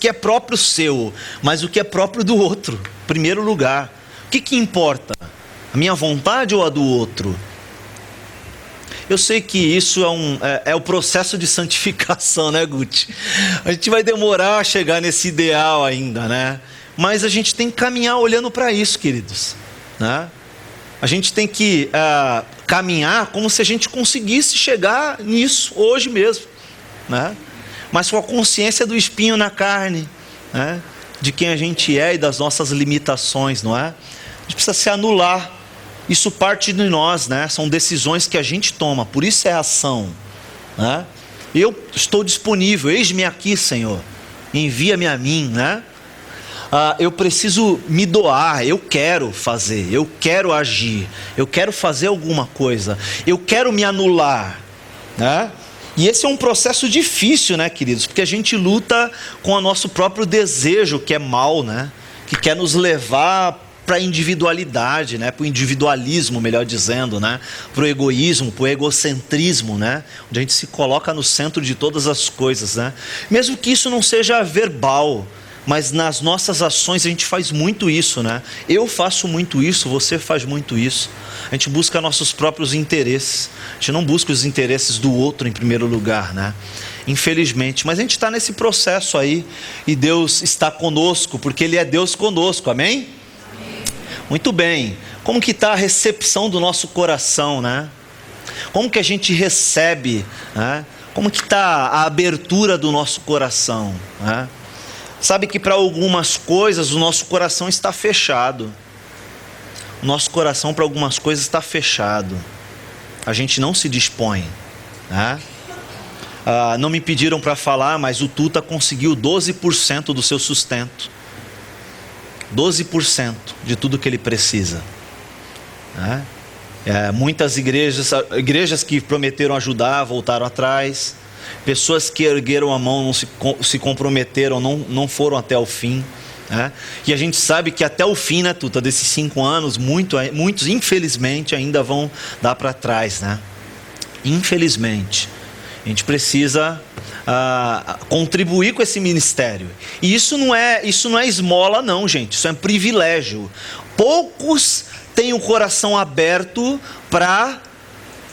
é próprio seu, mas o que é próprio do outro, em primeiro lugar. O que importa? A minha vontade ou a do outro? Eu sei que isso é o processo de santificação, né, Guti? A gente vai demorar a chegar nesse ideal ainda, né? Mas a gente tem que caminhar olhando para isso, queridos, né? A gente tem que caminhar como se a gente conseguisse chegar nisso hoje mesmo, né? Mas com a consciência do espinho na carne, né? De quem a gente é e das nossas limitações, não é? A gente precisa se anular. Isso parte de nós, né? São decisões que a gente toma, por isso é ação, né? Eu estou disponível, eis-me aqui, Senhor, envia-me a mim, né? Eu preciso me doar, eu quero fazer, eu quero agir, eu quero fazer alguma coisa, eu quero me anular, né? E esse é um processo difícil, né, queridos? Porque a gente luta com o nosso próprio desejo, que é mal, né? Que quer nos levar para a individualidade, né? Para o individualismo, melhor dizendo, né? Para o egoísmo, para o egocentrismo, né? Onde a gente se coloca no centro de todas as coisas, né? Mesmo que isso não seja verbal, mas nas nossas ações a gente faz muito isso, né? Eu faço muito isso, você faz muito isso. A gente busca nossos próprios interesses. A gente não busca os interesses do outro em primeiro lugar, né? Infelizmente. Mas a gente está nesse processo aí. E Deus está conosco, porque Ele é Deus conosco, amém? Muito bem. Como que está a recepção do nosso coração, né? Como que a gente recebe, né, Como que está a abertura do nosso coração, né? Sabe que para algumas coisas o nosso coração está fechado. O nosso coração para algumas coisas está fechado. A gente não se dispõe, né? Não me pediram para falar, mas o Tuta conseguiu 12% do seu sustento. 12% de tudo que ele precisa, né? Muitas igrejas que prometeram ajudar voltaram atrás. Pessoas que ergueram a mão, não se comprometeram, não foram até o fim, né? E a gente sabe que até o fim, né, Tuta, desses 5 anos, muitos infelizmente ainda vão dar para trás, né? Infelizmente. A gente precisa contribuir com esse ministério. E isso não é esmola não, gente. Isso é um privilégio. Poucos têm o coração aberto para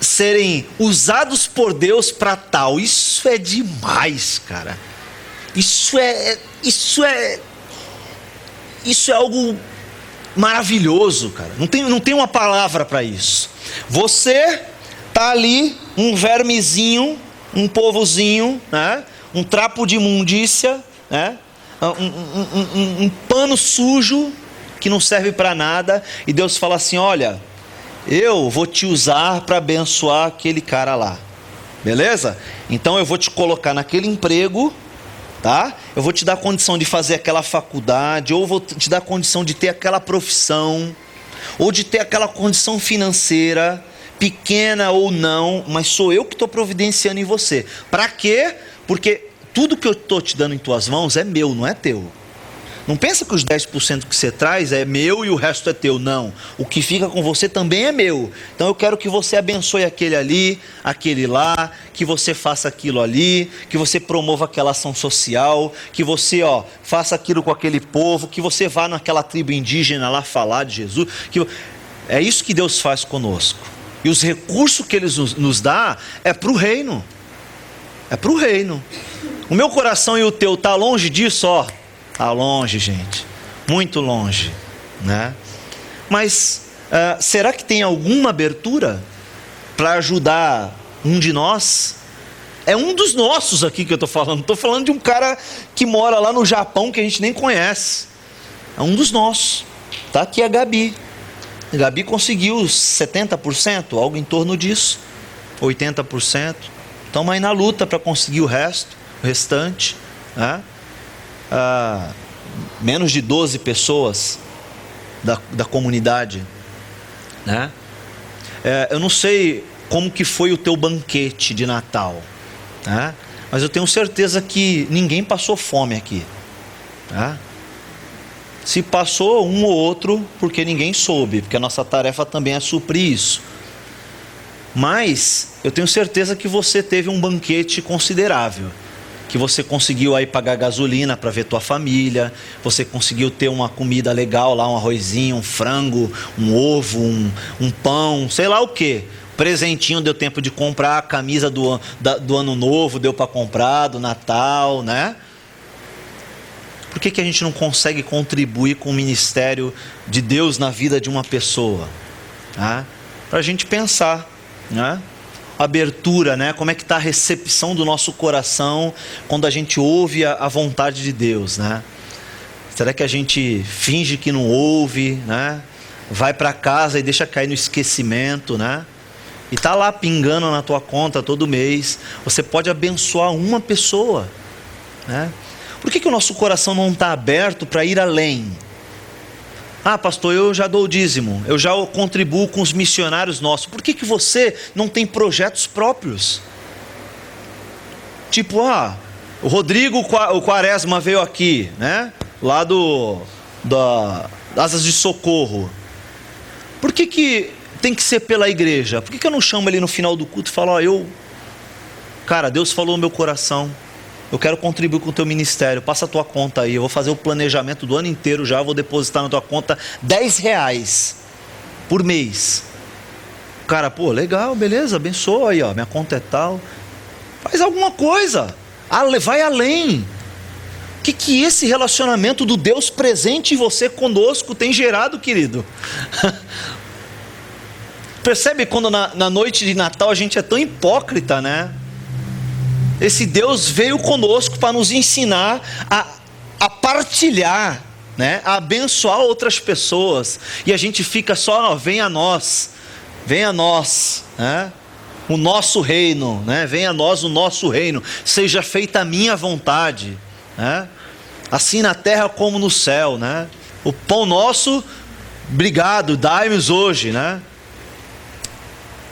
serem usados por Deus para tal. Isso é demais, cara. Isso é algo maravilhoso, cara. Não tem uma palavra para isso. Você tá ali, um vermezinho, um povozinho, né? Um trapo de imundícia, né? Um pano sujo que não serve para nada, e Deus fala assim: olha, eu vou te usar para abençoar aquele cara lá, beleza? Então eu vou te colocar naquele emprego, tá? Eu vou te dar condição de fazer aquela faculdade, ou vou te dar condição de ter aquela profissão, ou de ter aquela condição financeira, pequena ou não, mas sou eu que estou providenciando em você. Para quê? Porque tudo que eu estou te dando em tuas mãos é meu, não é teu. Não pensa que os 10% que você traz é meu e o resto é teu, não. O que fica com você também é meu. Então eu quero que você abençoe aquele ali, aquele lá, que você faça aquilo ali, que você promova aquela ação social, que você faça aquilo com aquele povo, que você vá naquela tribo indígena lá falar de Jesus. É isso que Deus faz conosco. E os recursos que Ele nos dá é para o reino. É para o reino. O meu coração e o teu está longe disso, Está longe, gente. Muito longe, né? Mas será que tem alguma abertura para ajudar um de nós? É um dos nossos aqui que eu estou falando. Estou falando de um cara que mora lá no Japão que a gente nem conhece. É um dos nossos. Está aqui a Gabi. A Gabi conseguiu 70%, algo em torno disso. 80%. Estamos aí na luta para conseguir o restante, né? Menos de 12 pessoas da comunidade, né? Eu não sei como que foi o teu banquete de Natal, né? Mas eu tenho certeza que ninguém passou fome aqui, né? Se passou um ou outro, porque ninguém soube, porque a nossa tarefa também é suprir isso. Mas eu tenho certeza que você teve um banquete considerável, que você conseguiu aí pagar gasolina para ver tua família, você conseguiu ter uma comida legal lá, um arrozinho, um frango, um ovo, um pão, sei lá o que. Presentinho deu tempo de comprar, a camisa do ano novo deu para comprar, do Natal, né? Por que a gente não consegue contribuir com o ministério de Deus na vida de uma pessoa? Né? Para a gente pensar, né? Abertura, né? Como é que está a recepção do nosso coração quando a gente ouve a vontade de Deus, né? Será que a gente finge que não ouve, né? Vai para casa e deixa cair no esquecimento, né? E está lá pingando na tua conta todo mês. Você pode abençoar uma pessoa, né? Por que o nosso coração não está aberto para ir além? Pastor, eu já dou o dízimo, eu já contribuo com os missionários nossos. Por que você não tem projetos próprios? Tipo, o Rodrigo o Quaresma veio aqui, né? Lá da Asas de Socorro. Por que tem que ser pela igreja? Por que eu não chamo ele no final do culto e falo, cara, Deus falou no meu coração, eu quero contribuir com o teu ministério, passa a tua conta aí, eu vou fazer o planejamento do ano inteiro já, vou depositar na tua conta R$10 por mês. Cara, legal, beleza, abençoa aí, minha conta é tal. Faz alguma coisa, vai além. O que esse relacionamento do Deus presente em você conosco tem gerado, querido? Percebe quando na noite de Natal a gente é tão hipócrita, né? Esse Deus veio conosco para nos ensinar a partilhar, né? A abençoar outras pessoas. E a gente fica só, venha a nós, né? O nosso reino, né? Venha a nós o nosso reino, seja feita a minha vontade, né? Assim na terra como no céu, né? O pão nosso, obrigado, dai-nos hoje, né?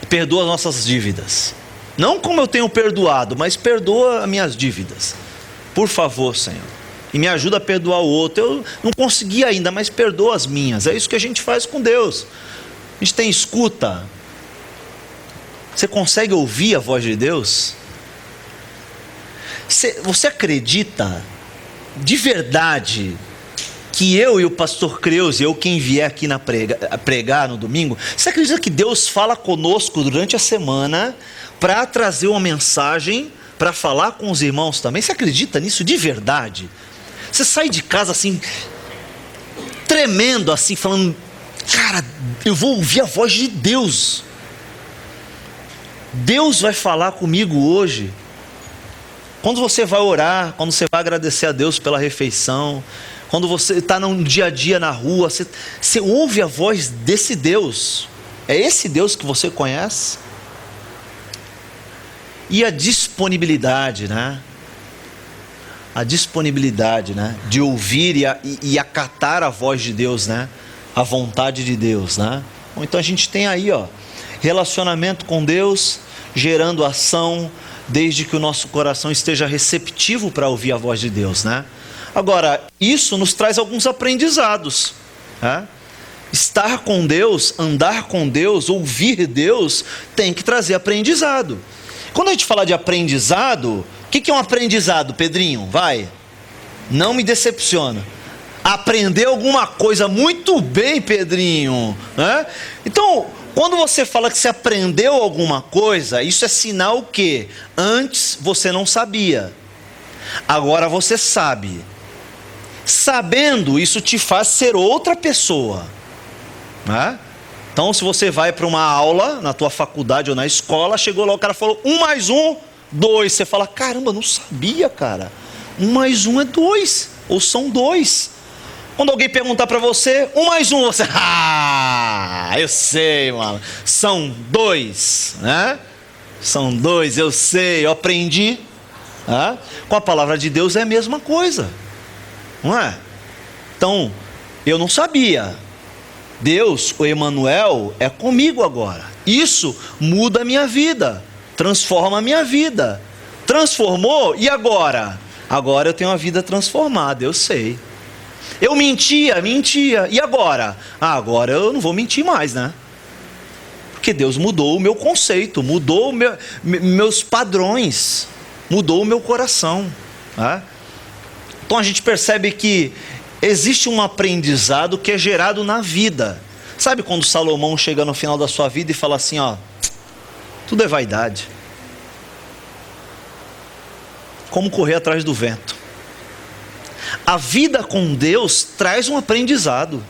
Perdoa as nossas dívidas, não como eu tenho perdoado, mas perdoa as minhas dívidas, por favor, Senhor, e me ajuda a perdoar o outro. Eu não consegui ainda, mas perdoa as minhas. É isso que a gente faz com Deus. A gente tem escuta. Você consegue ouvir a voz de Deus? Você acredita de verdade que eu e o pastor Creuze, eu quem vier aqui pregar no domingo, você acredita que Deus fala conosco durante a semana para trazer uma mensagem, para falar com os irmãos também? Você acredita nisso de verdade? Você sai de casa assim, tremendo assim, falando, cara, eu vou ouvir a voz de Deus. Deus vai falar comigo hoje. Quando você vai orar, quando você vai agradecer a Deus pela refeição, quando você está no dia a dia na rua, você ouve a voz desse Deus. É esse Deus que você conhece? E a disponibilidade, né? A disponibilidade, né? De ouvir e acatar a voz de Deus, né? A vontade de Deus, né? Então a gente tem aí, relacionamento com Deus, gerando ação, desde que o nosso coração esteja receptivo para ouvir a voz de Deus, né? Agora, isso nos traz alguns aprendizados, né? Estar com Deus, andar com Deus, ouvir Deus, tem que trazer aprendizado. Quando a gente fala de aprendizado, o que é um aprendizado, Pedrinho? Vai, não me decepciona. Aprender alguma coisa. Muito bem, Pedrinho, né? Então, quando você fala que você aprendeu alguma coisa, isso é sinal que antes você não sabia, agora você sabe. Sabendo, isso te faz ser outra pessoa, né? Então, se você vai para uma aula na tua faculdade ou na escola, chegou lá, o cara falou 1 mais 1, 2. Você fala, caramba, não sabia, cara. 1 mais 1 é 2, ou são 2. Quando alguém perguntar para você, 1 mais 1, você, eu sei, mano, são 2, né? São 2, eu sei, eu aprendi. Né? Com a palavra de Deus é a mesma coisa, não é? Então, eu não sabia. Deus, o Emanuel, é comigo agora. Isso muda a minha vida, transforma a minha vida. Transformou, e agora? Agora eu tenho uma vida transformada, eu sei. Eu mentia, e agora? Agora eu não vou mentir mais, né? Porque Deus mudou o meu conceito, mudou meus padrões, mudou o meu coração, né? Então a gente percebe que existe um aprendizado que é gerado na vida. Sabe quando Salomão chega no final da sua vida e fala assim, tudo é vaidade. Como correr atrás do vento. A vida com Deus traz um aprendizado.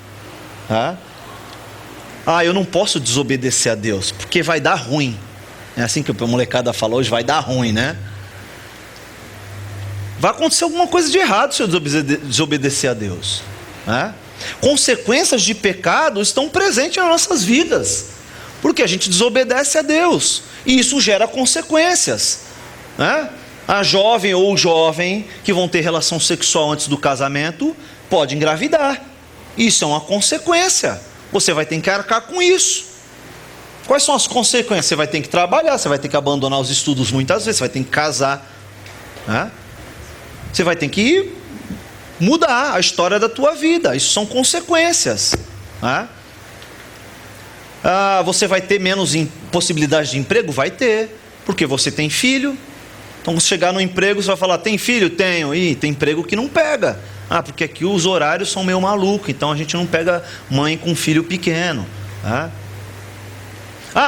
Eu não posso desobedecer a Deus, porque vai dar ruim. É assim que a molecada fala hoje, vai dar ruim, né? Vai acontecer alguma coisa de errado se eu desobedecer a Deus, né? Consequências de pecado estão presentes nas nossas vidas, porque a gente desobedece a Deus, e isso gera consequências, né? A jovem ou o jovem que vão ter relação sexual antes do casamento pode engravidar. Isso é uma consequência. Você vai ter que arcar com isso. Quais são as consequências? Você vai ter que trabalhar, você vai ter que abandonar os estudos muitas vezes, você vai ter que casar, né? Você vai ter que mudar a história da tua vida. Isso são consequências, né? Você vai ter menos possibilidade de emprego? Vai ter, porque você tem filho. Então, quando chegar no emprego, você vai falar, tem filho? Tenho. E tem emprego que não pega. Porque aqui os horários são meio malucos, então a gente não pega mãe com filho pequeno.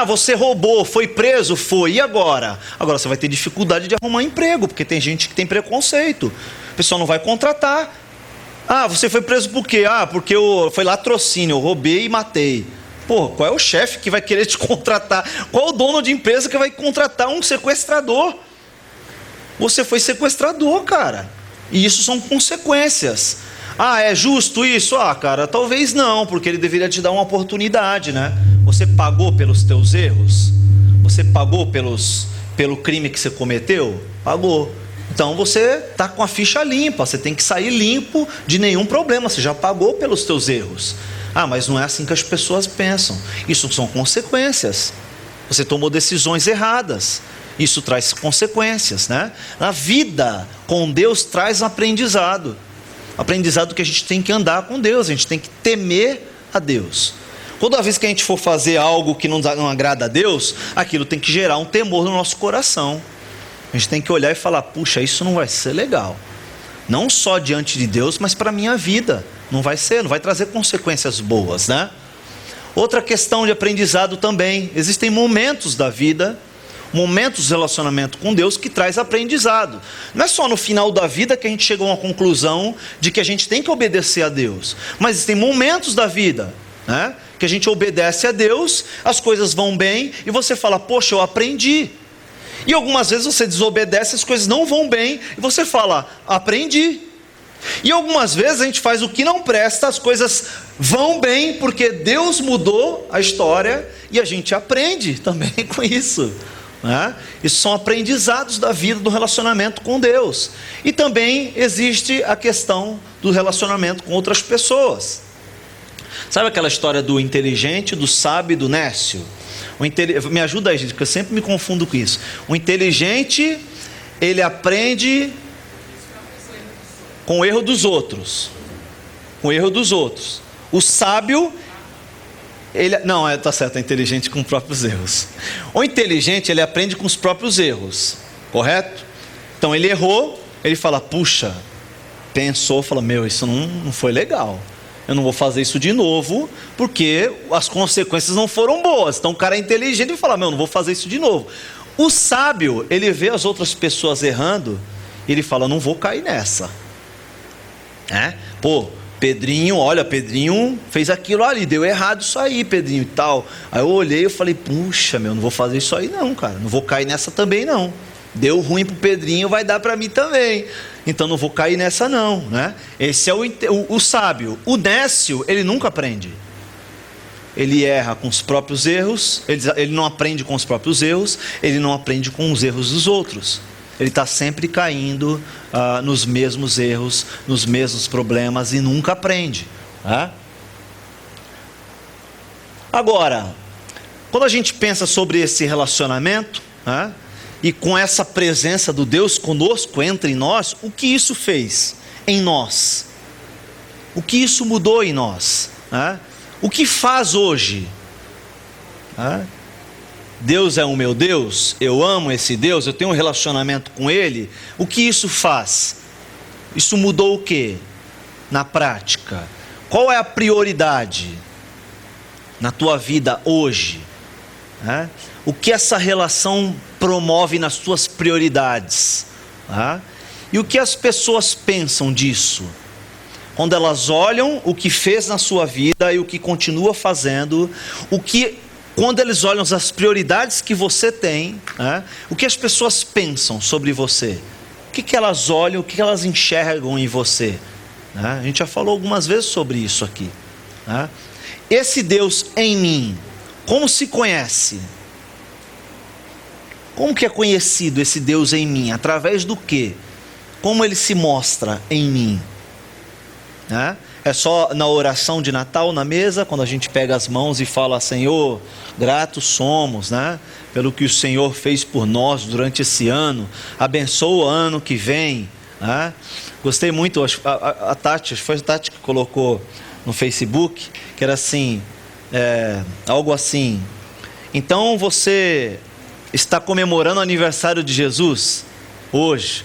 Você roubou, foi preso? Foi. E agora? Agora você vai ter dificuldade de arrumar emprego, porque tem gente que tem preconceito. O pessoal não vai contratar. Você foi preso por quê? Porque foi latrocínio, eu roubei e matei. Qual é o chefe que vai querer te contratar? Qual é o dono de empresa que vai contratar um sequestrador? Você foi sequestrador, cara. E isso são consequências. Ah, é justo isso? Ah, cara, talvez não, porque ele deveria te dar uma oportunidade, né? Você pagou pelos teus erros? Você pagou pelo crime que você cometeu? Pagou. Então você está com a ficha limpa, você tem que sair limpo de nenhum problema, você já pagou pelos teus erros. Ah, mas não é assim que as pessoas pensam. Isso são consequências. Você tomou decisões erradas. Isso traz consequências, né? A vida com Deus traz aprendizado. Aprendizado que a gente tem que andar com Deus, a gente tem que temer a Deus. Toda vez que a gente for fazer algo que não agrada a Deus, aquilo tem que gerar um temor no nosso coração. A gente tem que olhar e falar, puxa, isso não vai ser legal. Não só diante de Deus, mas para a minha vida. Não vai ser, não vai trazer consequências boas, né? Outra questão de aprendizado também. Existem momentos da vida, momentos de relacionamento com Deus que traz aprendizado. Não é só no final da vida que a gente chega a uma conclusão de que a gente tem que obedecer a Deus. Mas existem momentos da vida, né, que a gente obedece a Deus, as coisas vão bem e você fala, poxa, eu aprendi. E algumas vezes você desobedece, as coisas não vão bem e você fala, aprendi. E algumas vezes a gente faz o que não presta, as coisas vão bem porque Deus mudou a história e a gente aprende também com isso, né? Isso são aprendizados da vida, do relacionamento com Deus. E também existe a questão do relacionamento com outras pessoas. Sabe aquela história do inteligente, do sábio e do nécio? Me ajuda aí, gente, porque eu sempre me confundo com isso. O inteligente, ele aprende com o erro dos outros. Com o erro dos outros. O sábio, tá certo, é inteligente com os próprios erros. O inteligente, ele aprende com os próprios erros, correto? Então ele errou, ele fala, puxa, pensou, fala, isso não foi legal. Eu não vou fazer isso de novo, porque as consequências não foram boas. Então o cara é inteligente e fala, não vou fazer isso de novo. O sábio, ele vê as outras pessoas errando, ele fala, não vou cair nessa. Pedrinho fez aquilo ali, deu errado isso aí, Pedrinho e tal. Aí eu olhei e falei, puxa, não vou fazer isso aí não, cara. Não vou cair nessa também não. Deu ruim pro Pedrinho, vai dar para mim também. Então não vou cair nessa não, né? Esse é o sábio. O nécio, ele nunca aprende. Ele erra com os próprios erros, ele não aprende com os próprios erros, ele não aprende com os erros dos outros. Ele está sempre caindo nos mesmos erros, nos mesmos problemas e nunca aprende. Agora, quando a gente pensa sobre esse relacionamento, e com essa presença do Deus conosco, entre nós, o que isso fez em nós? O que isso mudou em nós? O que faz hoje? Deus é o meu Deus, eu amo esse Deus, eu tenho um relacionamento com Ele. O que isso faz? Isso mudou o quê? Na prática. Qual é a prioridade na tua vida hoje? O que essa relação promove nas tuas prioridades? E o que as pessoas pensam disso? Quando elas olham o que fez na sua vida e o que continua fazendo, quando eles olham as prioridades que você tem, o que as pessoas pensam sobre você? O que elas olham, o que elas enxergam em você? A gente já falou algumas vezes sobre isso aqui. Esse Deus em mim, como se conhece? Como que é conhecido esse Deus em mim? Através do quê? Como ele se mostra em mim? É só na oração de Natal, na mesa, quando a gente pega as mãos e fala, Senhor, gratos somos, pelo que o Senhor fez por nós durante esse ano, abençoa o ano que vem. Gostei muito, a Tati, foi a Tati que colocou no Facebook, que era assim, algo assim, então você está comemorando o aniversário de Jesus hoje,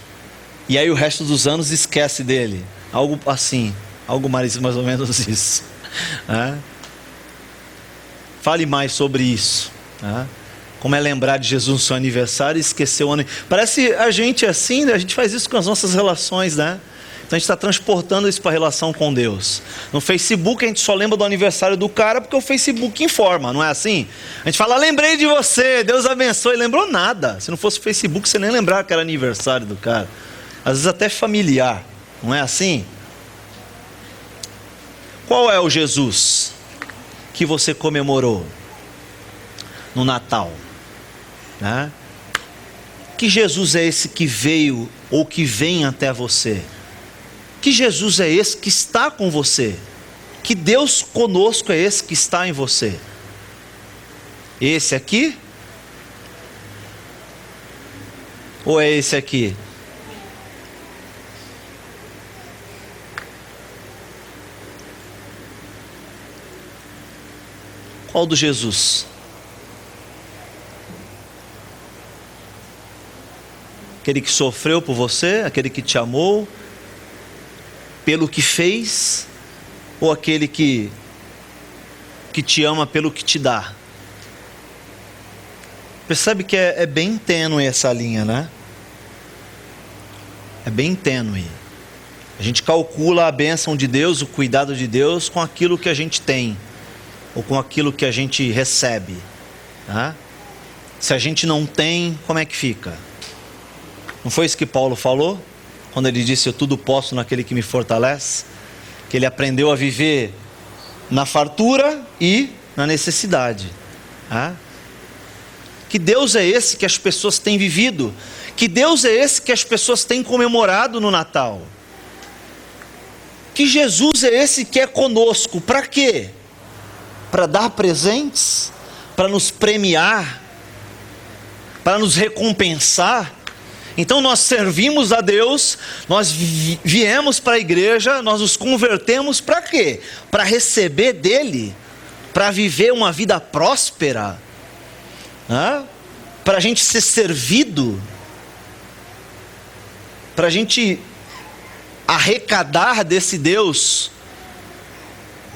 e aí o resto dos anos esquece dele, algo assim, algo mais ou menos isso. Fale mais sobre isso. Como é lembrar de Jesus no seu aniversário e esquecer o ano. Parece a gente assim, a gente faz isso com as nossas relações, Então a gente está transportando isso para a relação com Deus. No Facebook a gente só lembra do aniversário do cara porque o Facebook informa, não é assim? A gente fala, lembrei de você, Deus abençoe, lembrou nada. Se não fosse o Facebook você nem lembrava que era aniversário do cara. Às vezes até familiar, não é assim? Qual é o Jesus que você comemorou no Natal? Né? Que Jesus é esse que veio ou que vem até você? Que Jesus é esse que está com você? Que Deus conosco é esse que está em você? Esse aqui? Ou é esse aqui? Qual do Jesus? Aquele que sofreu por você, aquele que te amou, pelo que fez, ou aquele que te ama pelo que te dá? Percebe que é bem tênue essa linha, né? É bem tênue. A gente calcula a bênção de Deus, o cuidado de Deus com aquilo que a gente tem, ou com aquilo que a gente recebe, né? Se a gente não tem, como é que fica? Não foi isso que Paulo falou? Quando ele disse, eu tudo posso naquele que me fortalece? Que ele aprendeu a viver na fartura e na necessidade. Que Deus é esse que as pessoas têm vivido? Que Deus é esse que as pessoas têm comemorado no Natal? Que Jesus é esse que é conosco? Para quê? Para dar presentes? Para nos premiar? Para nos recompensar? Então nós servimos a Deus, nós viemos para a igreja, nós nos convertemos para quê? Para receber dele, para viver uma vida próspera, para a gente ser servido, para a gente arrecadar desse Deus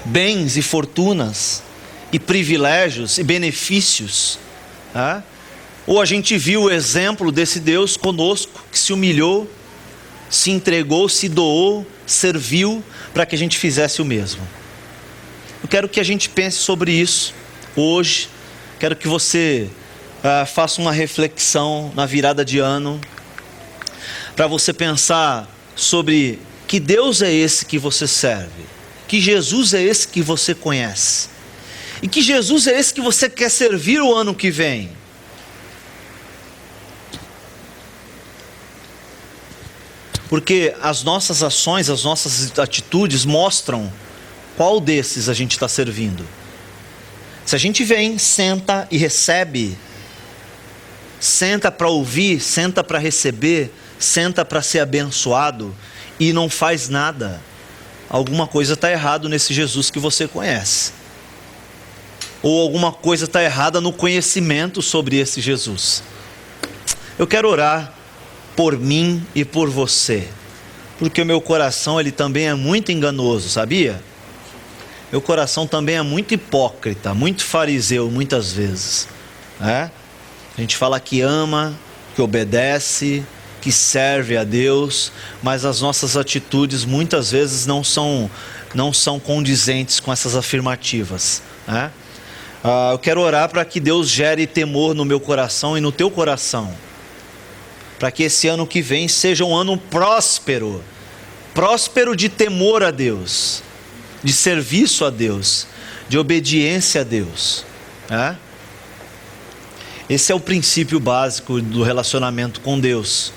bens e fortunas, e privilégios e benefícios. Ou a gente viu o exemplo desse Deus conosco, que se humilhou, se entregou, se doou, serviu, para que a gente fizesse o mesmo. Eu quero que a gente pense sobre isso hoje. Quero que você faça uma reflexão na virada de ano, para você pensar sobre que Deus é esse que você serve, que Jesus é esse que você conhece, e que Jesus é esse que você quer servir o ano que vem. Porque as nossas ações, as nossas atitudes mostram qual desses a gente está servindo. Se a gente vem, senta e recebe, senta para ouvir, senta para receber, senta para ser abençoado e não faz nada, alguma coisa está errado nesse Jesus que você conhece. Ou alguma coisa está errada no conhecimento sobre esse Jesus. Eu quero orar por mim e por você, porque o meu coração ele também é muito enganoso, sabia? Meu coração também é muito hipócrita, muito fariseu muitas vezes, A gente fala que ama, que obedece, que serve a Deus, mas as nossas atitudes muitas vezes não são condizentes com essas afirmativas, Eu quero orar para que Deus gere temor no meu coração e no teu coração, para que esse ano que vem seja um ano próspero, próspero de temor a Deus, de serviço a Deus, de obediência a Deus. Esse é o princípio básico do relacionamento com Deus.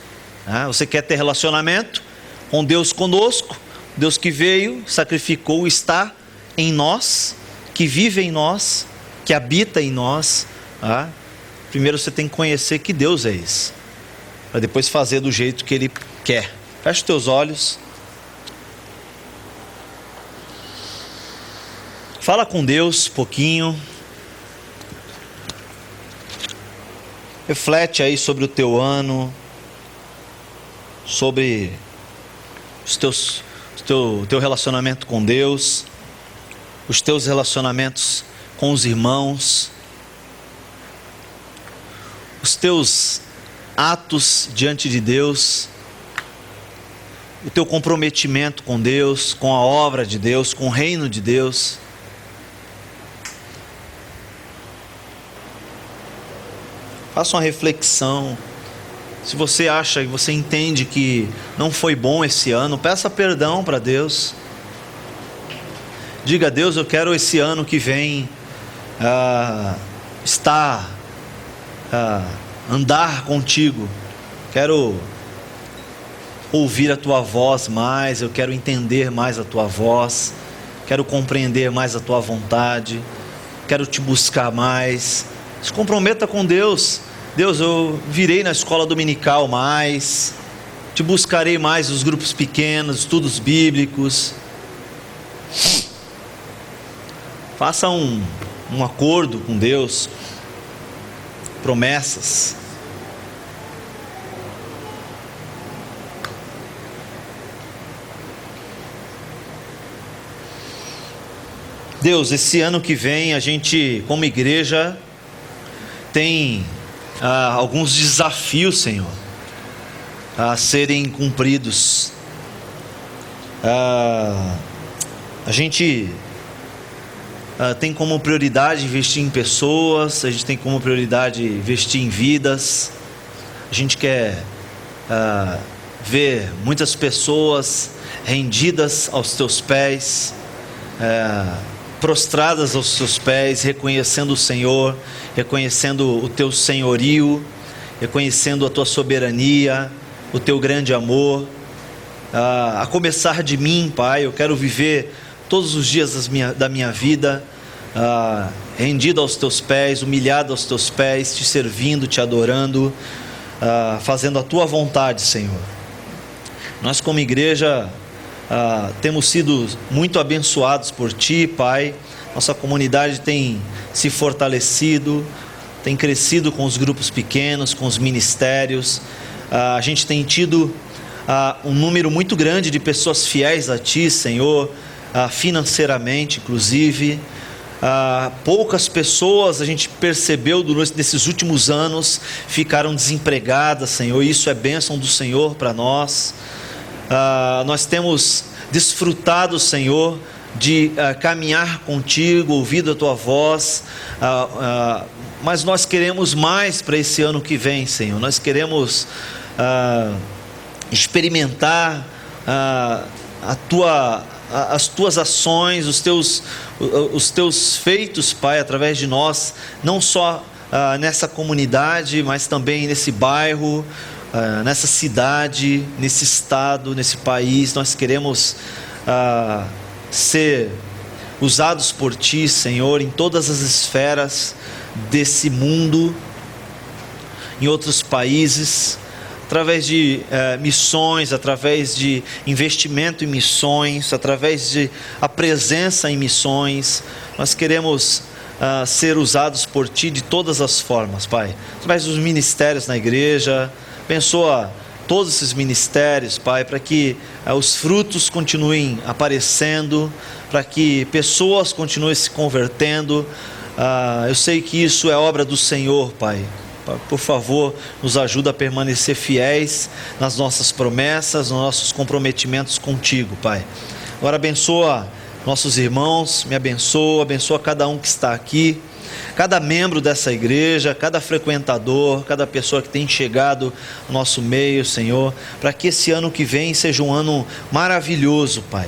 Você quer ter relacionamento com Deus conosco, Deus que veio, sacrificou, está em nós, que vive em nós, que habita em nós. Primeiro você tem que conhecer que Deus é esse, para depois fazer do jeito que Ele quer. Feche os teus olhos. Fala com Deus um pouquinho. Reflete aí sobre o teu ano, sobre o teu relacionamento com Deus, os teus relacionamentos com os irmãos, os teus atos diante de Deus, o teu comprometimento com Deus, com a obra de Deus, com o reino de Deus. Faça uma reflexão. Se você acha e você entende que não foi bom esse ano, peça perdão para Deus. Diga a Deus: eu quero esse ano que vem andar contigo. Quero ouvir a tua voz mais, eu quero entender mais a tua voz, quero compreender mais a tua vontade, quero te buscar mais. Se comprometa com Deus. Deus, eu virei na escola dominical mais, te buscarei mais nos grupos pequenos, estudos bíblicos. Faça um acordo com Deus, promessas. Deus, esse ano que vem a gente, como igreja, tem alguns desafios, Senhor, a serem cumpridos. A gente tem como prioridade investir em pessoas, a gente tem como prioridade investir em vidas. A gente quer ver muitas pessoas rendidas aos teus pés, prostradas aos seus pés, reconhecendo o Senhor, reconhecendo o teu senhorio, reconhecendo a tua soberania, o teu grande amor. A começar de mim, Pai, eu quero viver todos os dias da minha vida rendido aos teus pés, humilhado aos teus pés, te servindo, te adorando, fazendo a tua vontade, Senhor. Nós como igreja temos sido muito abençoados por Ti, Pai. Nossa comunidade tem se fortalecido, tem crescido com os grupos pequenos, com os ministérios. A gente tem tido um número muito grande de pessoas fiéis a Ti, Senhor, financeiramente inclusive. Poucas pessoas, a gente percebeu durante esses últimos anos, ficaram desempregadas, Senhor. Isso é bênção do Senhor para nós. Nós temos desfrutado, Senhor, de caminhar contigo, ouvido a tua voz, mas nós queremos mais para esse ano que vem, Senhor. Nós queremos experimentar as tuas ações, os teus feitos, Pai, através de nós, não só nessa comunidade, mas também nesse bairro, nessa cidade, nesse estado, nesse país. Nós queremos ser usados por Ti, Senhor, em todas as esferas desse mundo, em outros países, através de missões, através de investimento em missões, através de a presença em missões. Nós queremos ser usados por Ti de todas as formas, Pai, através dos ministérios na igreja. Abençoa todos esses ministérios, Pai, para que os frutos continuem aparecendo, para que pessoas continuem se convertendo. Eu sei que isso é obra do Senhor, Pai. Por favor, nos ajuda a permanecer fiéis nas nossas promessas, nos nossos comprometimentos contigo, Pai. Agora abençoa nossos irmãos, me abençoa cada um que está aqui, cada membro dessa igreja, cada frequentador, cada pessoa que tem chegado no nosso meio, Senhor, para que esse ano que vem seja um ano maravilhoso, Pai.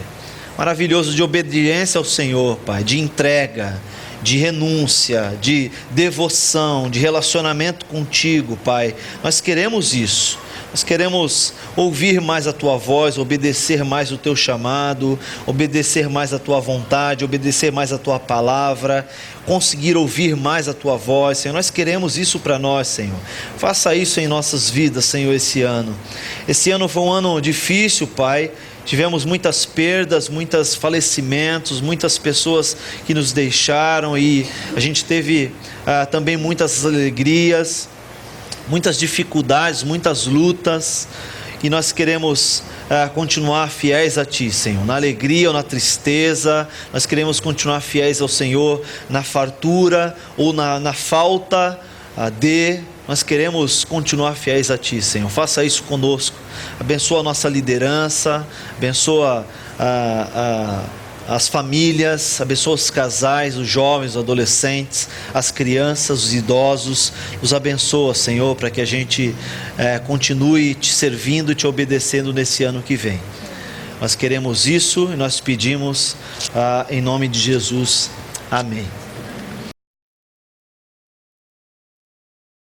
Maravilhoso de obediência ao Senhor, Pai, de entrega, de renúncia, de devoção, de relacionamento contigo, Pai. Nós queremos isso. Nós queremos ouvir mais a Tua voz, obedecer mais o Teu chamado, obedecer mais a Tua vontade, obedecer mais a Tua palavra, conseguir ouvir mais a Tua voz, Senhor. Nós queremos isso para nós, Senhor. Faça isso em nossas vidas, Senhor, esse ano. Esse ano foi um ano difícil, Pai. Tivemos muitas perdas, muitos falecimentos, muitas pessoas que nos deixaram, e a gente teve também muitas alegrias, muitas dificuldades, muitas lutas, e nós queremos continuar fiéis a Ti, Senhor, na alegria ou na tristeza. Nós queremos continuar fiéis ao Senhor na fartura ou na falta Nós queremos continuar fiéis a Ti, Senhor. Faça isso conosco. Abençoa a nossa liderança, abençoa as famílias, abençoa os casais, os jovens, os adolescentes, as crianças, os idosos. Os abençoa, Senhor, para que a gente continue Te servindo e Te obedecendo nesse ano que vem. Nós queremos isso e nós pedimos em nome de Jesus. Amém.